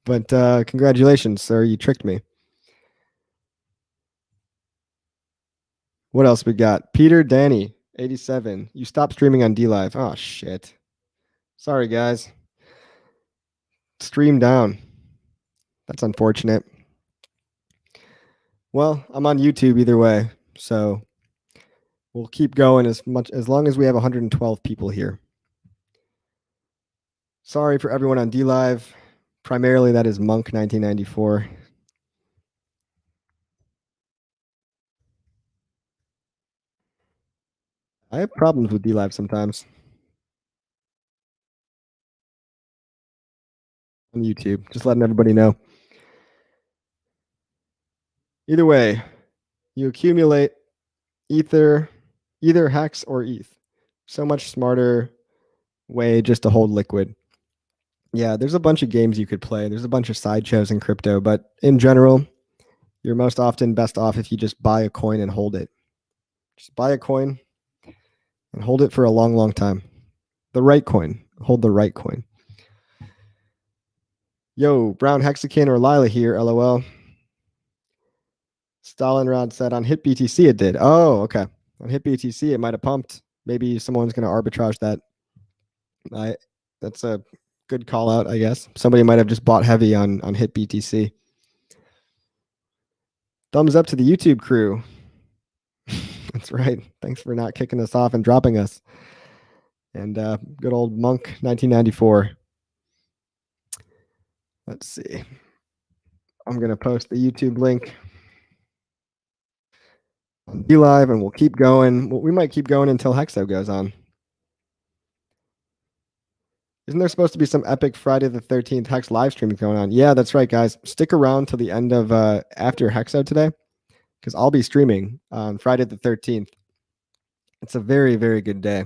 S1: But congratulations, sir. You tricked me. What else we got? Peter Danny, 87. You stopped streaming on D Live. Oh, shit. Sorry, guys. Stream down. That's unfortunate. Well, I'm on YouTube either way, so we'll keep going as long as we have 112 people here. Sorry for everyone on D Live. Primarily, that is Monk 1994. I have problems with D Live sometimes on YouTube. Just letting everybody know. Either way, you accumulate either Hex or ETH. So much smarter way just to hold liquid. Yeah, there's a bunch of games you could play. There's a bunch of sideshows in crypto, but in general, you're most often best off if you just buy a coin and hold it. Just buy a coin and hold it for a long, long time. The right coin. Hold the right coin. Yo, Brown Hexakin or Lila here, LOL. Stalinrod said on Hit BTC it did. Oh, okay. On Hit BTC it might have pumped. Maybe someone's going to arbitrage that. That's a good call out, I guess. Somebody might have just bought heavy on Hit BTC. Thumbs up to the YouTube crew. That's right. Thanks for not kicking us off and dropping us. And good old Monk 1994. Let's see. I'm going to post the YouTube link on D Live and we'll keep going. We might keep going until Hexo goes on. Isn't there supposed to be some epic Friday the 13th Hex live stream going on? Yeah, that's right, guys. Stick around till the end of after Hexo today because I'll be streaming on Friday the 13th. It's a very, very good day.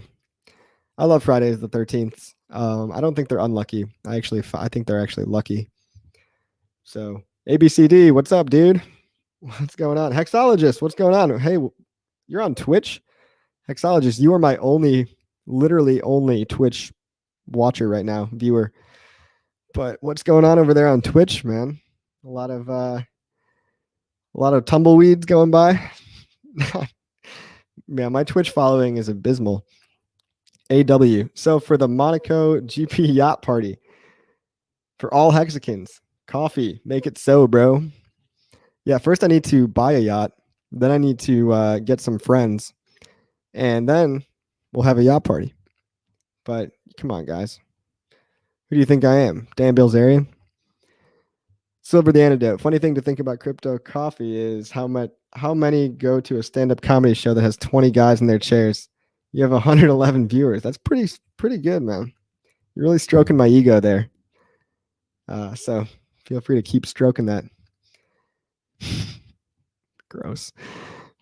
S1: I love Fridays the 13th. I don't think they're unlucky. I think they're actually lucky. So ABCD, what's up, dude? What's going on? Hexologist, what's going on? Hey, you're on Twitch? Hexologist, you are my literally only Twitch watcher right now, viewer. But what's going on over there on Twitch, man? A lot of tumbleweeds going by. Yeah, my Twitch following is abysmal. AW. So for the Monaco GP yacht party, for all Hexicans, coffee, make it so, bro. Yeah, first I need to buy a yacht. Then I need to get some friends. And then we'll have a yacht party. But come on, guys. Who do you think I am? Dan Bilzerian? Silver the antidote. Funny thing to think about crypto coffee is how many go to a stand-up comedy show that has 20 guys in their chairs. You have 111 viewers. That's pretty good, man. You're really stroking my ego there. So feel free to keep stroking that. Gross.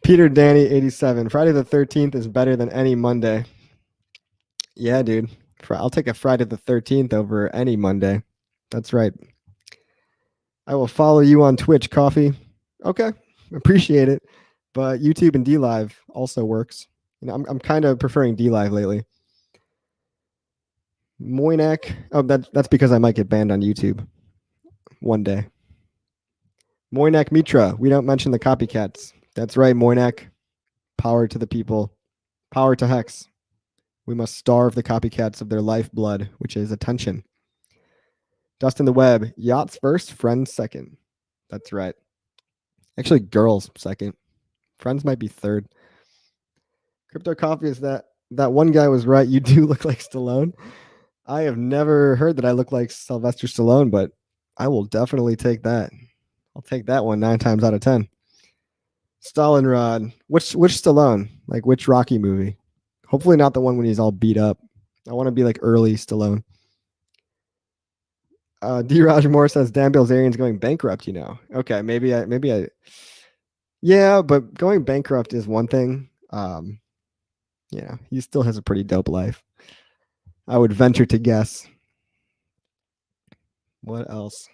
S1: Peter Danny 87. Friday the 13th is better than any Monday. Yeah, dude. I'll take a Friday the 13th over any Monday. That's right. I will follow you on Twitch, Coffee. Okay, appreciate it. But YouTube and D Live also works. You know, I'm kind of preferring D Live lately. Moynak. Oh, that's because I might get banned on YouTube one day. Moynak Mitra. We don't mention the copycats. That's right, Moynak. Power to the people. Power to Hex. We must starve the copycats of their lifeblood, which is attention. Dustin the Web. Yachts first, friends second. That's right. Actually, girls second. Friends might be third. Crypto Coffee is that one guy was right. You do look like Stallone. I have never heard that I look like Sylvester Stallone, but I will definitely take that. I'll take that one 9 times out of 10. Stalinrod. Which Stallone? Like which Rocky movie? Hopefully not the one when he's all beat up. I want to be like early Stallone. D. Roger Moore says Dan Bilzerian's going bankrupt. Okay, maybe I. Yeah, but going bankrupt is one thing. He still has a pretty dope life. I would venture to guess. What else?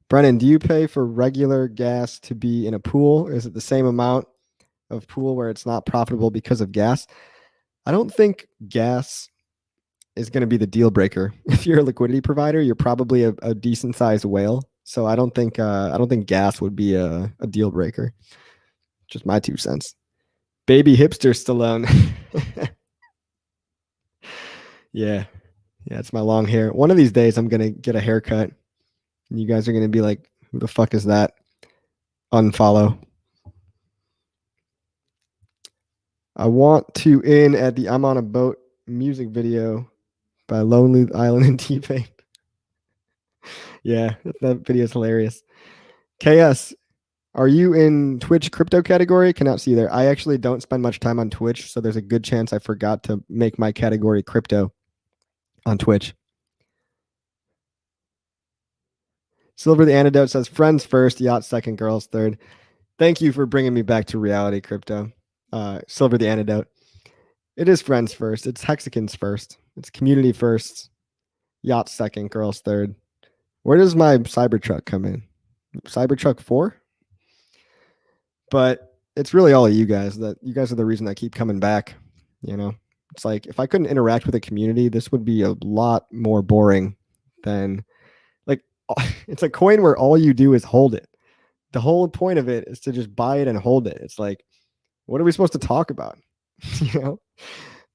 S1: Brennan, do you pay for regular gas to be in a pool? Is it the same amount of pool where it's not profitable because of gas? I don't think gas is going to be the deal breaker. If you're a liquidity provider, you're probably a decent sized whale. So I don't think gas would be a deal breaker. Just my 2 cents. Baby hipster Stallone. Yeah, it's my long hair. One of these days, I'm gonna get a haircut, and you guys are gonna be like, "Who the fuck is that?" Unfollow. I want to in at the "I'm on a Boat" music video by Lonely Island and T-Pain. Yeah, that video is hilarious. KS, are you in Twitch crypto category? Cannot see you there. I actually don't spend much time on Twitch, so there's a good chance I forgot to make my category crypto on Twitch. Silver the Antidote says friends first, yacht second, girls third. Thank you for bringing me back to reality, crypto. Silver the Antidote. It is friends first. It's Hexicans first. It's community first. Yacht second, girls third. Where does my Cybertruck come in? Cybertruck 4? But it's really all of you guys. That you guys are the reason I keep coming back. It's like if I couldn't interact with a community, this would be a lot more boring than like it's a coin where all you do is hold it. The whole point of it is to just buy it and hold it. It's like, what are we supposed to talk about?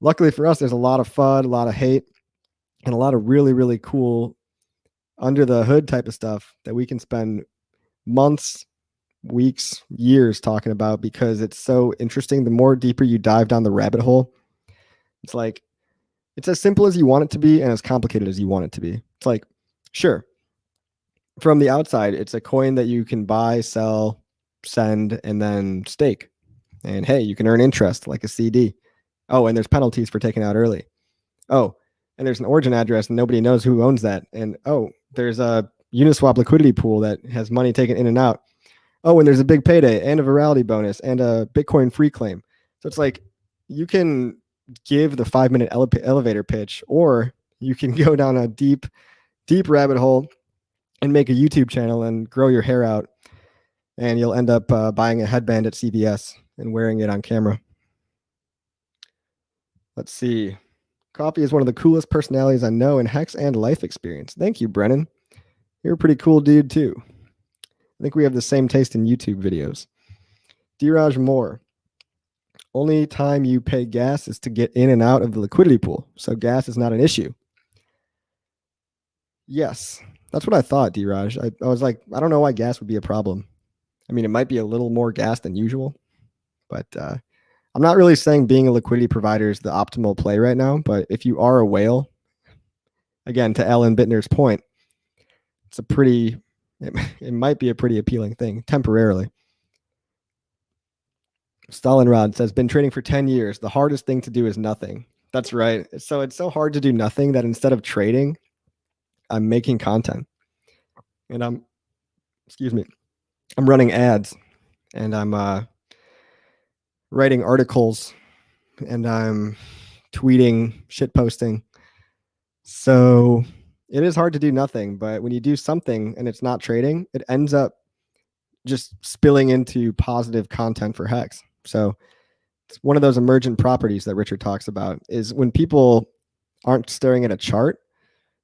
S1: Luckily for us, there's a lot of fun, a lot of hate, and a lot of really, really cool under the hood type of stuff that we can spend months, weeks, years talking about because it's so interesting. The more deeper you dive down the rabbit hole, it's like it's as simple as you want it to be and as complicated as you want it to be. It's like, sure, from the outside, it's a coin that you can buy, sell, send, and then stake. And hey, you can earn interest like a CD. Oh, and there's penalties for taking out early. Oh, and there's an origin address and nobody knows who owns that. And oh, there's a Uniswap liquidity pool that has money taken in and out. Oh, and there's a big payday and a virality bonus and a Bitcoin free claim. So it's like you can give the 5-minute elevator pitch, or you can go down a deep rabbit hole and make a YouTube channel and grow your hair out. And you'll end up buying a headband at CVS and wearing it on camera. Let's see. Coffee is one of the coolest personalities I know in HEX and life experience. Thank you, Brennan. You're a pretty cool dude, too. I think we have the same taste in YouTube videos. D-Raj Moore. Only time you pay gas is to get in and out of the liquidity pool, so gas is not an issue. Yes, that's what I thought, D-Raj. I was like, I don't know why gas would be a problem. I mean, it might be a little more gas than usual, but I'm not really saying being a liquidity provider is the optimal play right now. But if you are a whale, again, to Alan Bittner's point, it might be a pretty appealing thing temporarily. Stalinrod says, been trading for 10 years. The hardest thing to do is nothing. That's right. So it's so hard to do nothing that instead of trading, I'm making content. And I'm running ads, and I'm writing articles, and I'm tweeting, shit posting. So it is hard to do nothing, but when you do something and it's not trading, it ends up just spilling into positive content for HEX. So it's one of those emergent properties that Richard talks about is when people aren't staring at a chart,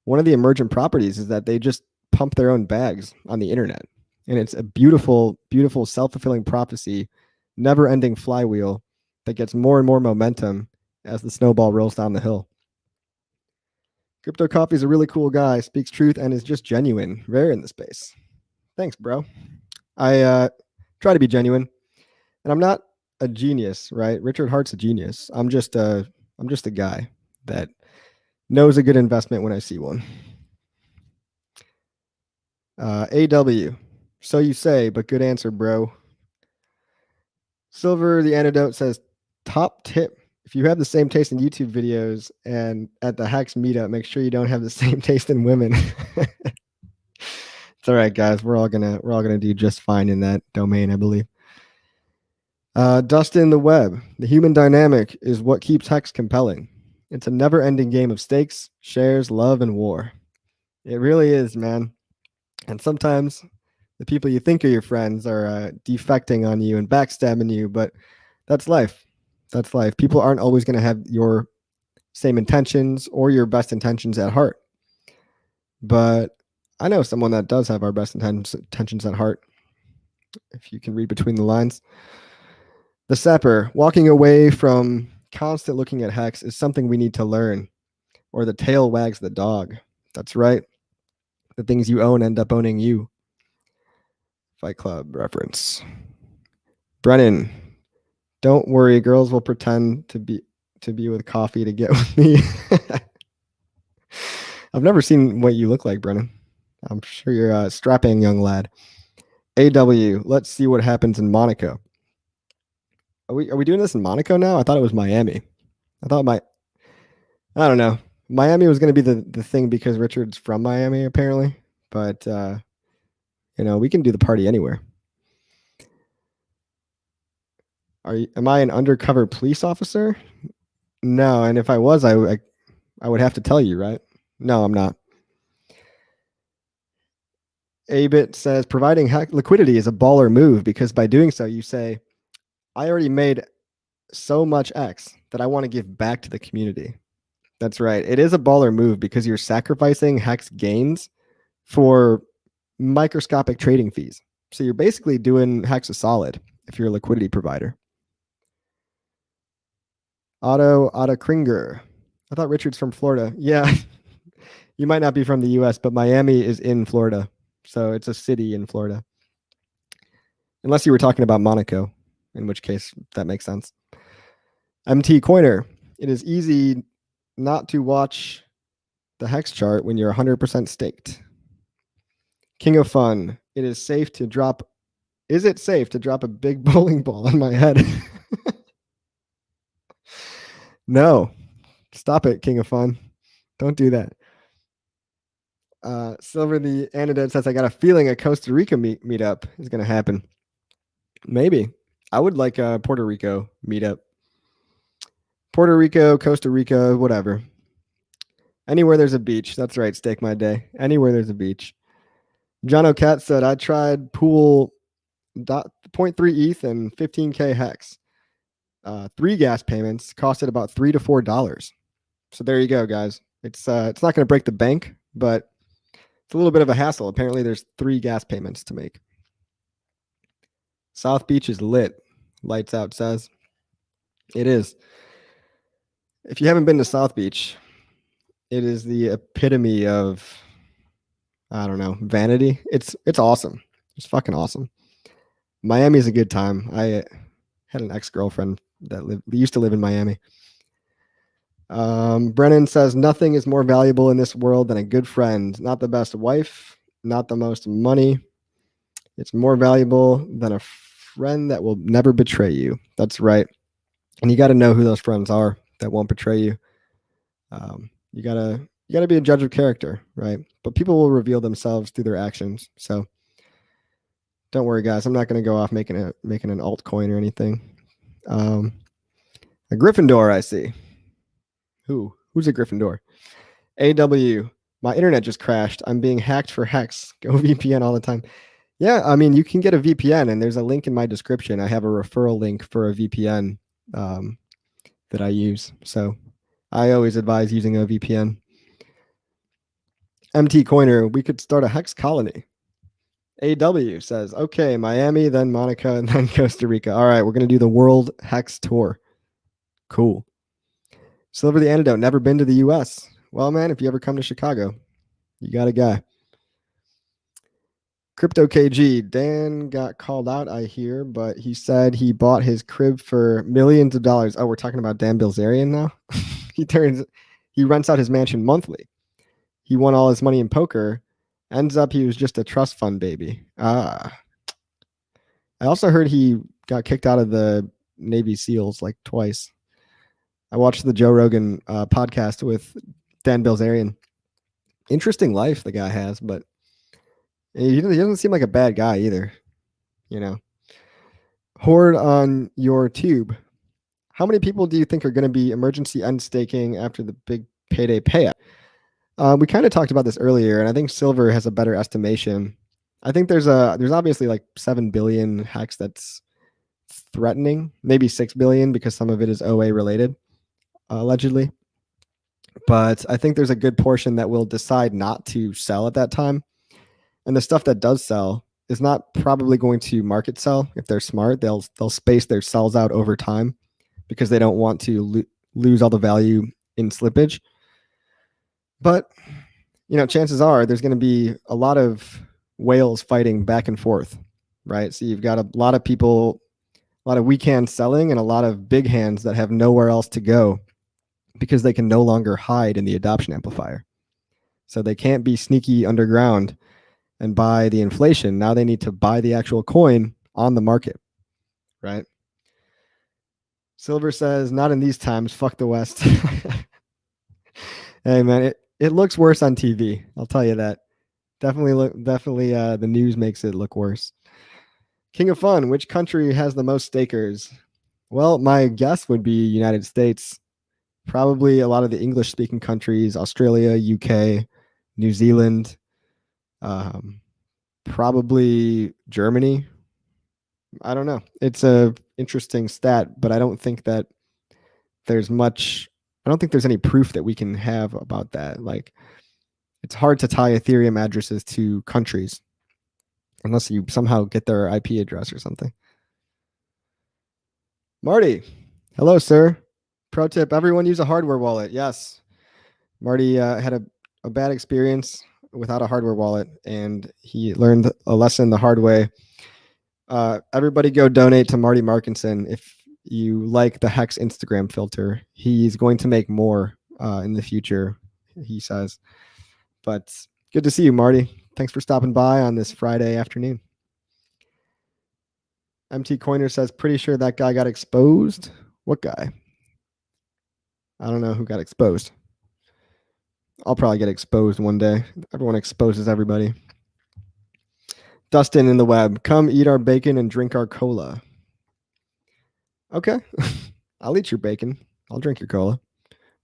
S1: one of the emergent properties is that they just pump their own bags on the internet. And it's a beautiful, beautiful self-fulfilling prophecy, never-ending flywheel that gets more and more momentum as the snowball rolls down the hill. Crypto Coffee is a really cool guy, speaks truth, and is just genuine. Rare in the space. Thanks, bro. I try to be genuine, and I'm not a genius, right? Richard Hart's a genius. I'm just a guy that Knows a good investment when I see one. AW. So you say, but good answer, bro. Silver the Antidote says, top tip. If you have the same taste in YouTube videos and at the HEX meetup, make sure you don't have the same taste in women. It's all right, guys. We're all gonna do just fine in that domain, I believe. Dustin the Web. The human dynamic is what keeps HEX compelling. It's a never-ending game of stakes, shares, love, and war. It really is, man. And sometimes the people you think are your friends are defecting on you and backstabbing you, but that's life. That's life. People aren't always going to have your same intentions or your best intentions at heart. But I know someone that does have our best intentions at heart, if you can read between the lines. The Sapper, walking away from constant looking at HEX is something we need to learn, or the tail wags the dog. That's right. The things you own end up owning you. Fight Club reference. Brennan, don't worry, girls will pretend to be with coffee to get with me. I've never seen what you look like, Brennan. I'm sure you're a strapping young lad. AW, let's see what happens in Monaco. Are we doing this in Monaco now? I thought it was Miami. I don't know. Miami was going to be the thing because Richard's from Miami, apparently. But, we can do the party anywhere. Am I an undercover police officer? No, and if I was, I would have to tell you, right? No, I'm not. Abit says, providing liquidity is a baller move because by doing so, you say, I already made so much X that I want to give back to the community. That's right. It is a baller move because you're sacrificing HEX gains for microscopic trading fees. So you're basically doing HEX a solid if you're a liquidity provider. Otto Kringer. I thought Richard's from Florida. Yeah. You might not be from the US, but Miami is in Florida. So it's a city in Florida. Unless you were talking about Monaco, in which case that makes sense. MT Coiner. It is easy not to watch the HEX chart when you're 100% staked. King of Fun. It is safe to drop. Is it safe to drop a big bowling ball on my head? No. Stop it, King of Fun. Don't do that. Silver the Antidote says, I got a feeling a Costa Rica meetup is going to happen. Maybe. I would like a Puerto Rico meetup. Puerto Rico, Costa Rica, whatever. Anywhere there's a beach. That's right. Stake my day. Anywhere there's a beach. Jono Cat said, I tried pool 0.3 ETH and 15K HEX. 3 gas payments costed about $3 to $4. So there you go, guys. It's not going to break the bank, but it's a little bit of a hassle. Apparently, there's 3 gas payments to make. South Beach is lit. Lights out says. It is. If you haven't been to South Beach, it is the epitome of, I don't know, vanity. It's awesome. It's fucking awesome. Miami's a good time. I had an ex-girlfriend that used to live in Miami. Brennan says, nothing is more valuable in this world than a good friend. Not the best wife, not the most money. It's more valuable than a friend that will never betray you. That's right. And you got to know who those friends are that won't betray you. You gotta be a judge of character, right? But people will reveal themselves through their actions. So don't worry, guys. I'm not going to go off making an altcoin or anything. A Gryffindor, I see. Who's a Gryffindor? AW. My internet just crashed. I'm being hacked for HEX. Go VPN all the time. Yeah, I mean, you can get a VPN, and there's a link in my description. I have a referral link for a VPN that I use. So I always advise using a VPN. MT Coiner, we could start a HEX colony. AW says, okay, Miami, then Monaco, and then Costa Rica. All right, we're going to do the World HEX Tour. Cool. Silver the Antidote, never been to the US. Well, man, if you ever come to Chicago, you got a guy. Crypto KG, Dan got called out, I hear, but he said he bought his crib for millions of dollars. Oh, we're talking about Dan Bilzerian now? He rents out his mansion monthly. He won all his money in poker. Ends up he was just a trust fund baby. I also heard he got kicked out of the Navy SEALs like twice. I watched the Joe Rogan podcast with Dan Bilzerian. Interesting life the guy has, but he doesn't seem like a bad guy either. You know, hoard on your tube. How many people do you think are going to be emergency end staking after the big payday payout? We kind of talked about this earlier, and I think Silver has a better estimation. I think there's obviously like 7 billion hex that's threatening, maybe 6 billion because some of it is OA related, allegedly. But I think there's a good portion that will decide not to sell at that time. And the stuff that does sell is not probably going to market sell. If they're smart, they'll space their sells out over time because they don't want to lose all the value in slippage. But chances are there's going to be a lot of whales fighting back and forth, right? So you've got a lot of people, a lot of weak hands selling, and a lot of big hands that have nowhere else to go because they can no longer hide in the adoption amplifier. So they can't be sneaky underground and buy the inflation. Now they need to buy the actual coin on the market, right? Silver says, not in these times, fuck the West. Hey, man, it looks worse on TV. I'll tell you that. Definitely, the news makes it look worse. King of Fun, which country has the most stakers? Well, my guess would be United States. Probably a lot of the English-speaking countries, Australia, UK, New Zealand, probably Germany. I don't know. It's a interesting stat, but I don't think that there's much. I don't think there's any proof that we can have about that. Like, it's hard to tie Ethereum addresses to countries unless you somehow get their IP address or something. Marty, hello, sir. Pro tip, everyone use a hardware wallet. Yes. Marty had a bad experience without a hardware wallet, and he learned a lesson the hard way. Everybody go donate to Marty Markinson if you like the HEX Instagram filter. He's going to make more in the future, he says. But good to see you, Marty. Thanks for stopping by on this Friday afternoon. MT Coiner says, pretty sure that guy got exposed. What guy? I don't know who got exposed. I'll probably get exposed one day. Everyone exposes everybody. Dustin in the web, come eat our bacon and drink our cola. Okay. I'll eat your bacon. I'll drink your cola.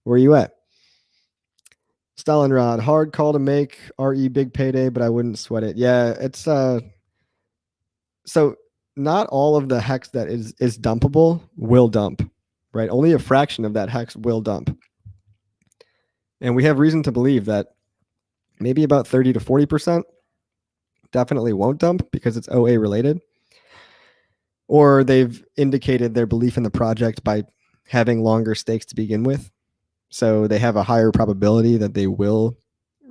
S1: Where are you at? Stalinrod, hard call to make. RE big payday, but I wouldn't sweat it. Yeah, it's so not all of the hex that is dumpable will dump, right? Only a fraction of that hex will dump. And we have reason to believe that maybe about 30 to 40% definitely won't dump because it's OA related. Or they've indicated their belief in the project by having longer stakes to begin with. So they have a higher probability that they will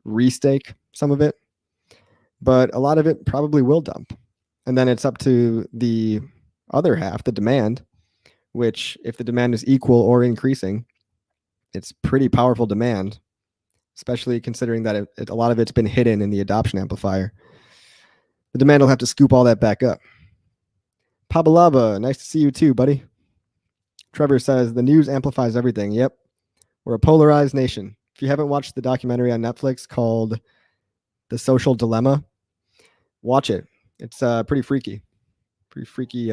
S1: restake some of it. But a lot of it probably will dump. And then it's up to the other half, the demand, which if the demand is equal or increasing, it's pretty powerful demand, especially considering that a lot of it's been hidden in the adoption amplifier. The demand will have to scoop all that back up. Pabalaba, nice to see you too, buddy. Trevor says, the news amplifies everything. Yep. We're a polarized nation. If you haven't watched the documentary on Netflix called The Social Dilemma, watch it. It's pretty freaky. Pretty freaky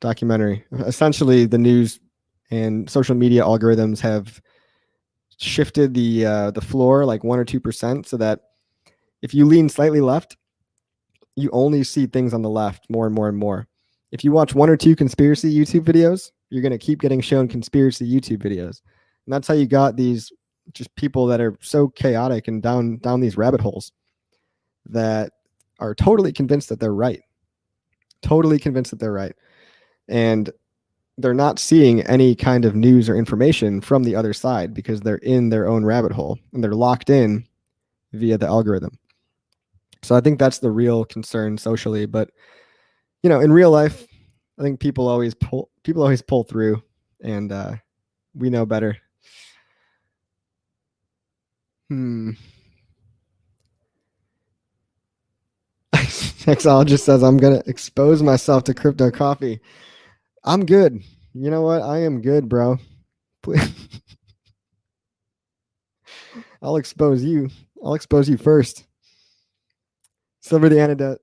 S1: documentary. Essentially, the news and social media algorithms have shifted the floor like 1 or 2% so that if you lean slightly left, you only see things on the left more and more and more. If you watch 1 or 2 conspiracy YouTube videos, you're going to keep getting shown conspiracy YouTube videos. And that's how you got these just people that are so chaotic and down these rabbit holes that are totally convinced that they're right. Totally convinced that they're right. And they're not seeing any kind of news or information from the other side because they're in their own rabbit hole and they're locked in via the algorithm. So I think that's the real concern socially. But in real life, I think people always pull through, and we know better. Sexologist says I'm gonna expose myself to crypto coffee. I'm good. You know what? I am good, bro. I'll expose you. I'll expose you first. Silver the antidote.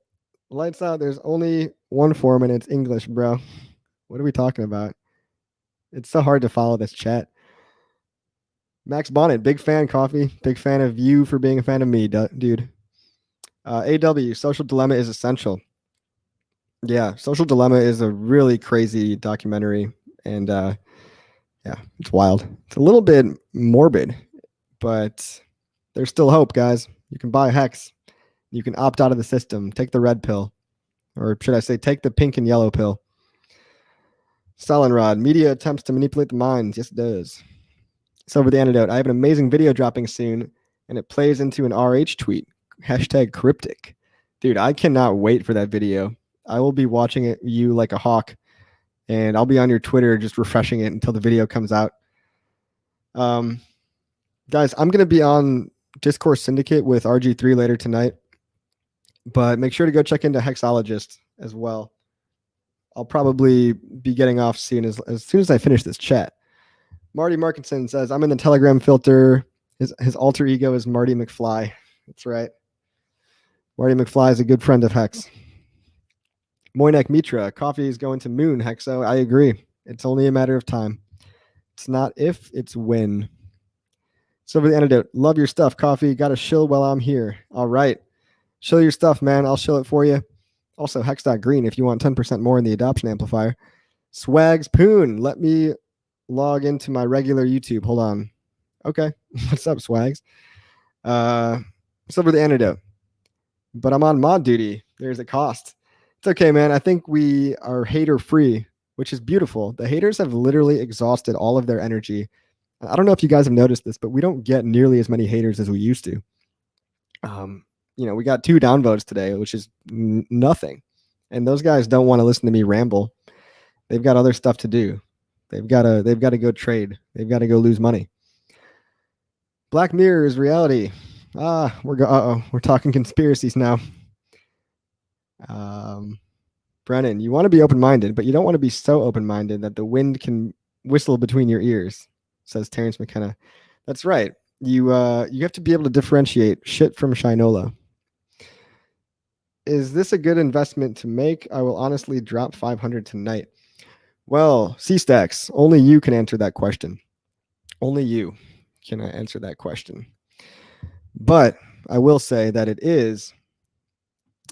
S1: Lights out. There's only one form and it's English, bro. What are we talking about? It's so hard to follow this chat. Max Bonnet, big fan, Coffee. Big fan of you for being a fan of me, dude. AW, Social Dilemma is essential. Yeah, Social Dilemma is a really crazy documentary. And yeah, it's wild. It's a little bit morbid, but there's still hope, guys. You can buy HEX. You can opt out of the system. Take the red pill. Or should I say, take the pink and yellow pill. Stalinrod, media attempts to manipulate the minds. Yes, it does. Silver the antidote. I have an amazing video dropping soon, and it plays into an RH tweet. Hashtag cryptic. Dude, I cannot wait for that video. I will be watching it you like a hawk, and I'll be on your Twitter just refreshing it until the video comes out. Guys, I'm going to be on Discourse Syndicate with RG3 later tonight, but make sure to go check into Hexologist as well. I'll probably be getting off soon as soon as I finish this chat. Marty Markinson says, I'm in the Telegram filter. His alter ego is Marty McFly. That's right. Marty McFly is a good friend of Hex. Moinek Mitra, coffee is going to moon, Hexo. I agree. It's only a matter of time. It's not if, it's when. Silver the antidote. Love your stuff, Coffee. Got to shill while I'm here. All right. Shill your stuff, man. I'll shill it for you. Also, Hex.green if you want 10% more in the adoption amplifier. Swags Poon. Let me log into my regular YouTube. Hold on. Okay. What's up, Swags? Silver the antidote. But I'm on mod duty. There's a cost. It's okay, man. I think we are hater free, which is beautiful. The haters have literally exhausted all of their energy. I don't know if you guys have noticed this, but we don't get nearly as many haters as we used to. You know, we got 2 downvotes today, which is nothing. And those guys don't want to listen to me ramble. They've got other stuff to do. They've got to go trade. They've got to go lose money. Black Mirror is reality. We're talking conspiracies now. Brennan, you want to be open-minded, but you don't want to be so open-minded that the wind can whistle between your ears, says Terrence McKenna. That's right. You have to be able to differentiate shit from Shinola. Is this a good investment to make? I will honestly drop 500 tonight. Well, C-Stacks, only you can answer that question. Only you can answer that question. But I will say that it is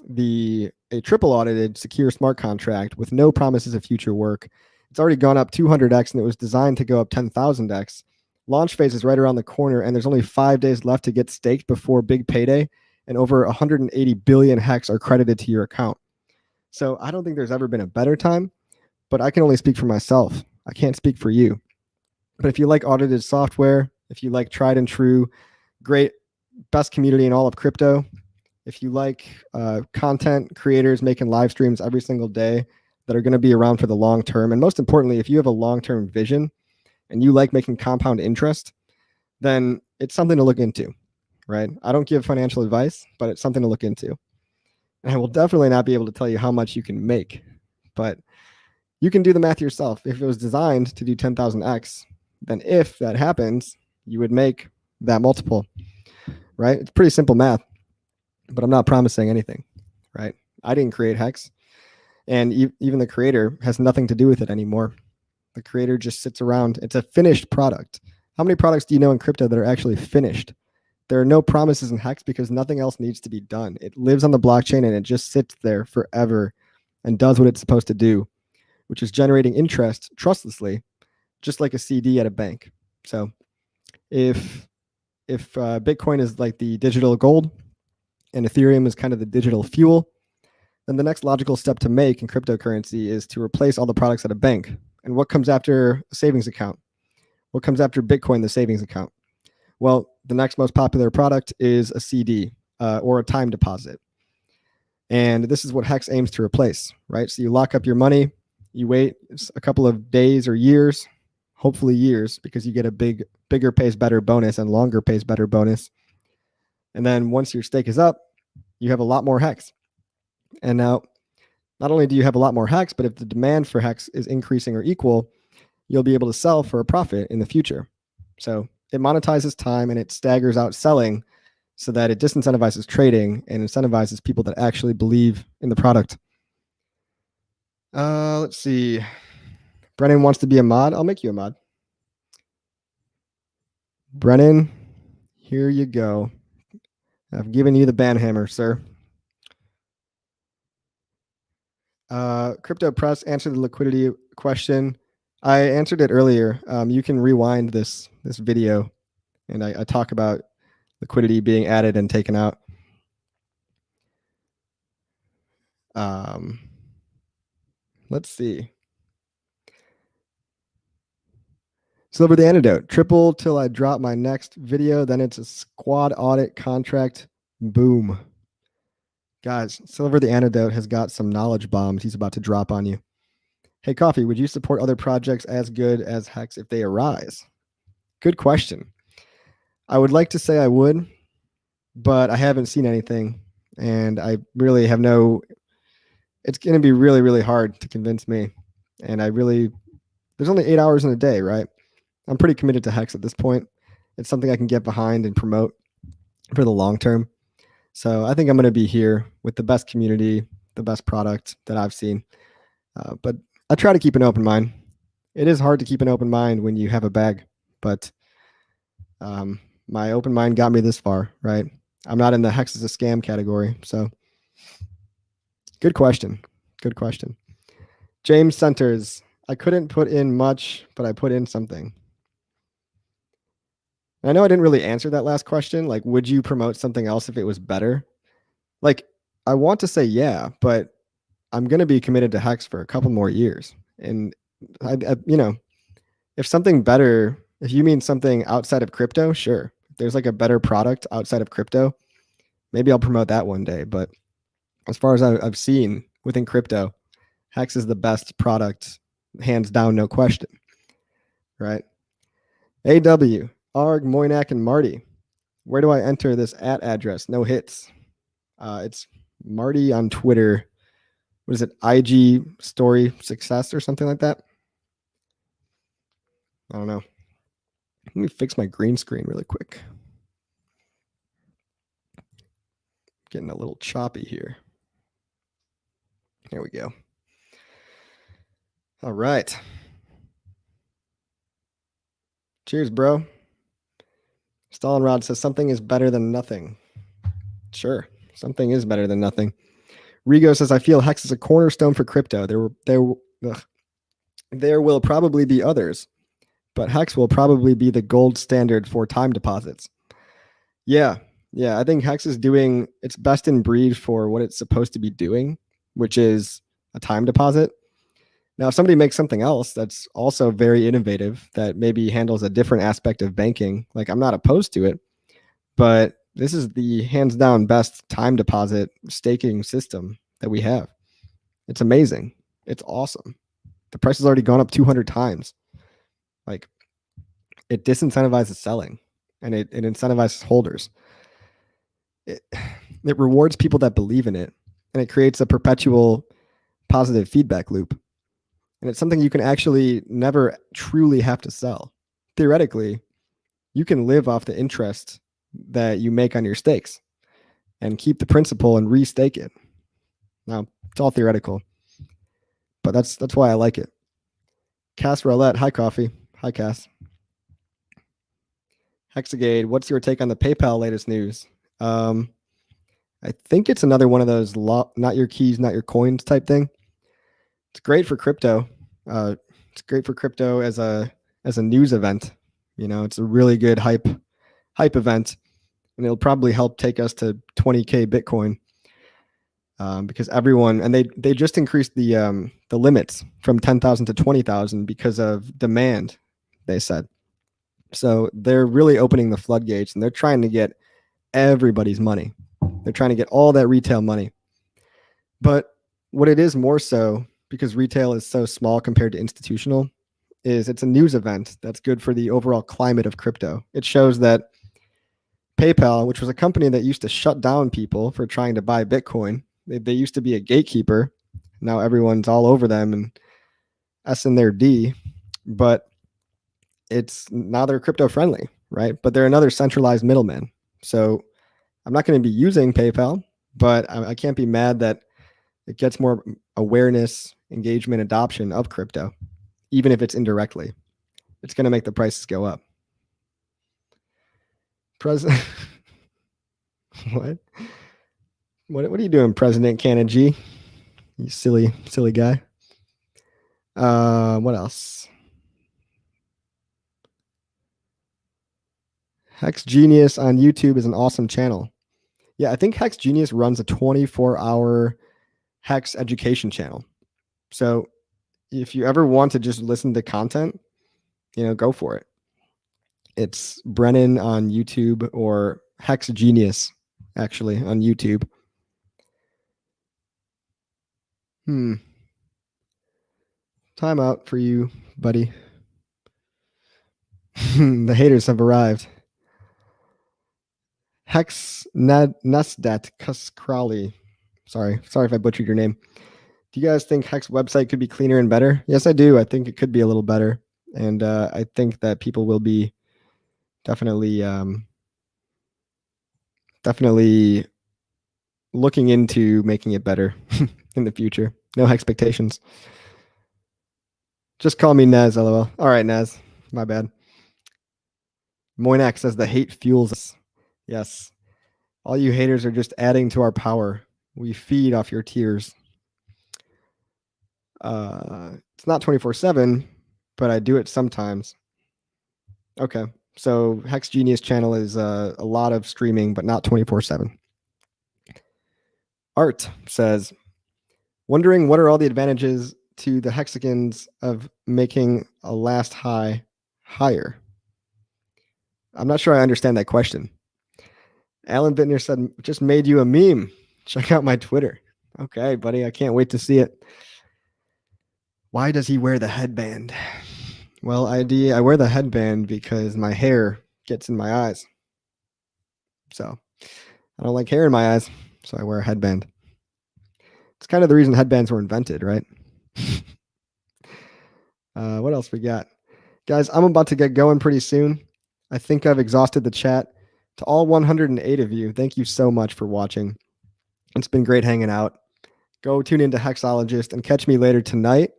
S1: a triple audited secure smart contract with no promises of future work. It's already gone up 200x and it was designed to go up 10,000x. Launch phase is right around the corner and there's only 5 days left to get staked before big payday, and over 180 billion HEX are credited to your account. So I don't think there's ever been a better time, but I can only speak for myself. I can't speak for you. But if you like audited software, if you like tried and true, great, best community in all of crypto, if you like content creators making live streams every single day that are going to be around for the long term, and most importantly, if you have a long-term vision and you like making compound interest, then it's something to look into, right? I don't give financial advice, but it's something to look into. And I will definitely not be able to tell you how much you can make, but you can do the math yourself. If it was designed to do 10,000x, then if that happens, you would make that multiple, right? It's pretty simple math, but I'm not promising anything, right? I didn't create HEX, and even the creator has nothing to do with it anymore. The creator just sits around. It's a finished product. How many products do you know in crypto that are actually finished? There are no promises in HEX because nothing else needs to be done. It lives on the blockchain and it just sits there forever and does what it's supposed to do, which is generating interest trustlessly, just like a CD at a bank. So if Bitcoin is like the digital gold and Ethereum is kind of the digital fuel, then the next logical step to make in cryptocurrency is to replace all the products at a bank. And what comes after a savings account? What comes after Bitcoin, the savings account? Well, the next most popular product is a CD or a time deposit. And this is what HEX aims to replace, right? So you lock up your money, you wait a couple of days or years, hopefully years, because you get a bigger pays better bonus and longer pays better bonus. And then once your stake is up, you have a lot more HEX. And now, not only do you have a lot more HEX, but if the demand for HEX is increasing or equal, you'll be able to sell for a profit in the future. So it monetizes time and it staggers out selling so that it disincentivizes trading and incentivizes people that actually believe in the product. Let's see. Brennan wants to be a mod. I'll make you a mod. Brennan, here you go. I've given you the banhammer, sir. Crypto Press answered the liquidity question. I answered it earlier. You can rewind this video, and I talk about liquidity being added and taken out. Let's see. Silver the antidote. Triple till I drop my next video. Then it's a squad audit contract. Boom. Guys, Silver the antidote has got some knowledge bombs he's about to drop on you. Hey, Coffee, would you support other projects as good as HEX if they arise? Good question. I would like to say I would, but I haven't seen anything, and I really have no. It's going to be really, really hard to convince me, and there's only 8 hours in a day, right? I'm pretty committed to HEX at this point. It's something I can get behind and promote for the long term. So I think I'm going to be here with the best community, the best product that I've seen. But I try to keep an open mind. It is hard to keep an open mind when you have a bag, but my open mind got me this far, right? I'm not in the HEX is a scam category. So good question. Good question. James Centers. I couldn't put in much, but I put in something. I know I didn't really answer that last question. Like, would you promote something else if it was better? Like, I want to say yeah, but I'm going to be committed to HEX for a couple more years. And, if something better, if you mean something outside of crypto, sure. If there's like a better product outside of crypto, maybe I'll promote that one day. But as far as I've seen within crypto, HEX is the best product, hands down, no question. Right? AW. Arg, Moynak, and Marty. Where do I enter this address? No hits. It's Marty on Twitter. What is it? IG story success or something like that? I don't know. Let me fix my green screen really quick. Getting a little choppy here. There we go. All right. Cheers, bro. Stalinrod says something is better than nothing. Sure, something is better than nothing. Rigo says, I feel HEX is a cornerstone for crypto. There will probably be others, but HEX will probably be the gold standard for time deposits. Yeah, I think HEX is doing its best in breed for what it's supposed to be doing, which is a time deposit. Now, if somebody makes something else that's also very innovative, that maybe handles a different aspect of banking, like I'm not opposed to it, but this is the hands down best time deposit staking system that we have. It's amazing. It's awesome. The price has already gone up 200 times. Like, it disincentivizes selling and it incentivizes holders. It rewards people that believe in it, and it creates a perpetual positive feedback loop. And it's something you can actually never truly have to sell. Theoretically, you can live off the interest that you make on your stakes and keep the principal and restake it. Now, it's all theoretical, but that's why I like it. Cass Roulette, hi Coffee. Hi Cass. Hexagade, what's your take on the PayPal latest news? I think it's another one of those not your keys, not your coins type thing. It's great for crypto. It's great for crypto as a news event. It's a really good hype event, and it'll probably help take us to 20K Bitcoin because everyone, and they just increased the limits from 10,000 to 20,000 because of demand, they said. So they're really opening the floodgates, and they're trying to get everybody's money. They're trying to get all that retail money. But what it is more so, because retail is so small compared to institutional, is it's a news event that's good for the overall climate of crypto. It shows that PayPal, which was a company that used to shut down people for trying to buy Bitcoin. They used to be a gatekeeper. Now everyone's all over them and S in their D, but now they're crypto friendly, right? But they're another centralized middleman. So I'm not going to be using PayPal, but I can't be mad that it gets more awareness, engagement, adoption of crypto, even if it's indirectly. It's going to make the prices go up. President, what? What are you doing, President Canada G? You silly guy. What else? Hex Genius on YouTube is an awesome channel. Yeah, I think Hex Genius runs a 24-hour Hex education channel. So if you ever want to just listen to content, go for it. It's Brennan on YouTube or Hex Genius, actually, on YouTube. Time out for you, buddy. The haters have arrived. Hex Nesdat Crawley. Sorry if I butchered your name. Do you guys think Hex website could be cleaner and better? Yes, I do. I think it could be a little better. And I think that people will be definitely looking into making it better in the future. No expectations. Just call me Nez, lol. All right, Nez. My bad. Moinak says the hate fuels us. Yes. All you haters are just adding to our power. We feed off your tears. It's not 24/7, but I do it sometimes. Okay. So Hex Genius channel is a lot of streaming, but not 24/7. Art says, wondering what are all the advantages to the hexagons of making a last high higher? I'm not sure I understand that question. Alan Bittner said, just made you a meme. Check out my Twitter. Okay, buddy. I can't wait to see it. Why does he wear the headband? Well, I wear the headband because my hair gets in my eyes. So I don't like hair in my eyes, so I wear a headband. It's kind of the reason headbands were invented, right? What else we got? Guys, I'm about to get going pretty soon. I think I've exhausted the chat. To all 108 of you, thank you so much for watching. It's been great hanging out. Go tune into Hexologist and catch me later tonight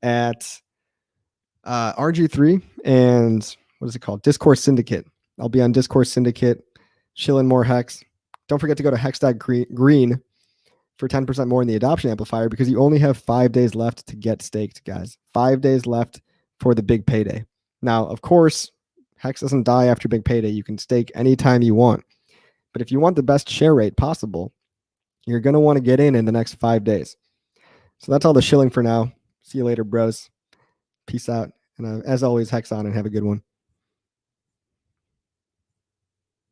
S1: at RG3 and what is it called? Discourse Syndicate. I'll be on Discourse Syndicate, chilling more Hex. Don't forget to go to hex.green for 10% more in the adoption amplifier because you only have 5 days left to get staked, guys. 5 days left for the big payday. Now, of course, Hex doesn't die after big payday. You can stake anytime you want. But if you want the best share rate possible, you're going to want to get in the next 5 days. So that's all the shilling for now. See you later, bros. Peace out. And as always, Hex on and have a good one.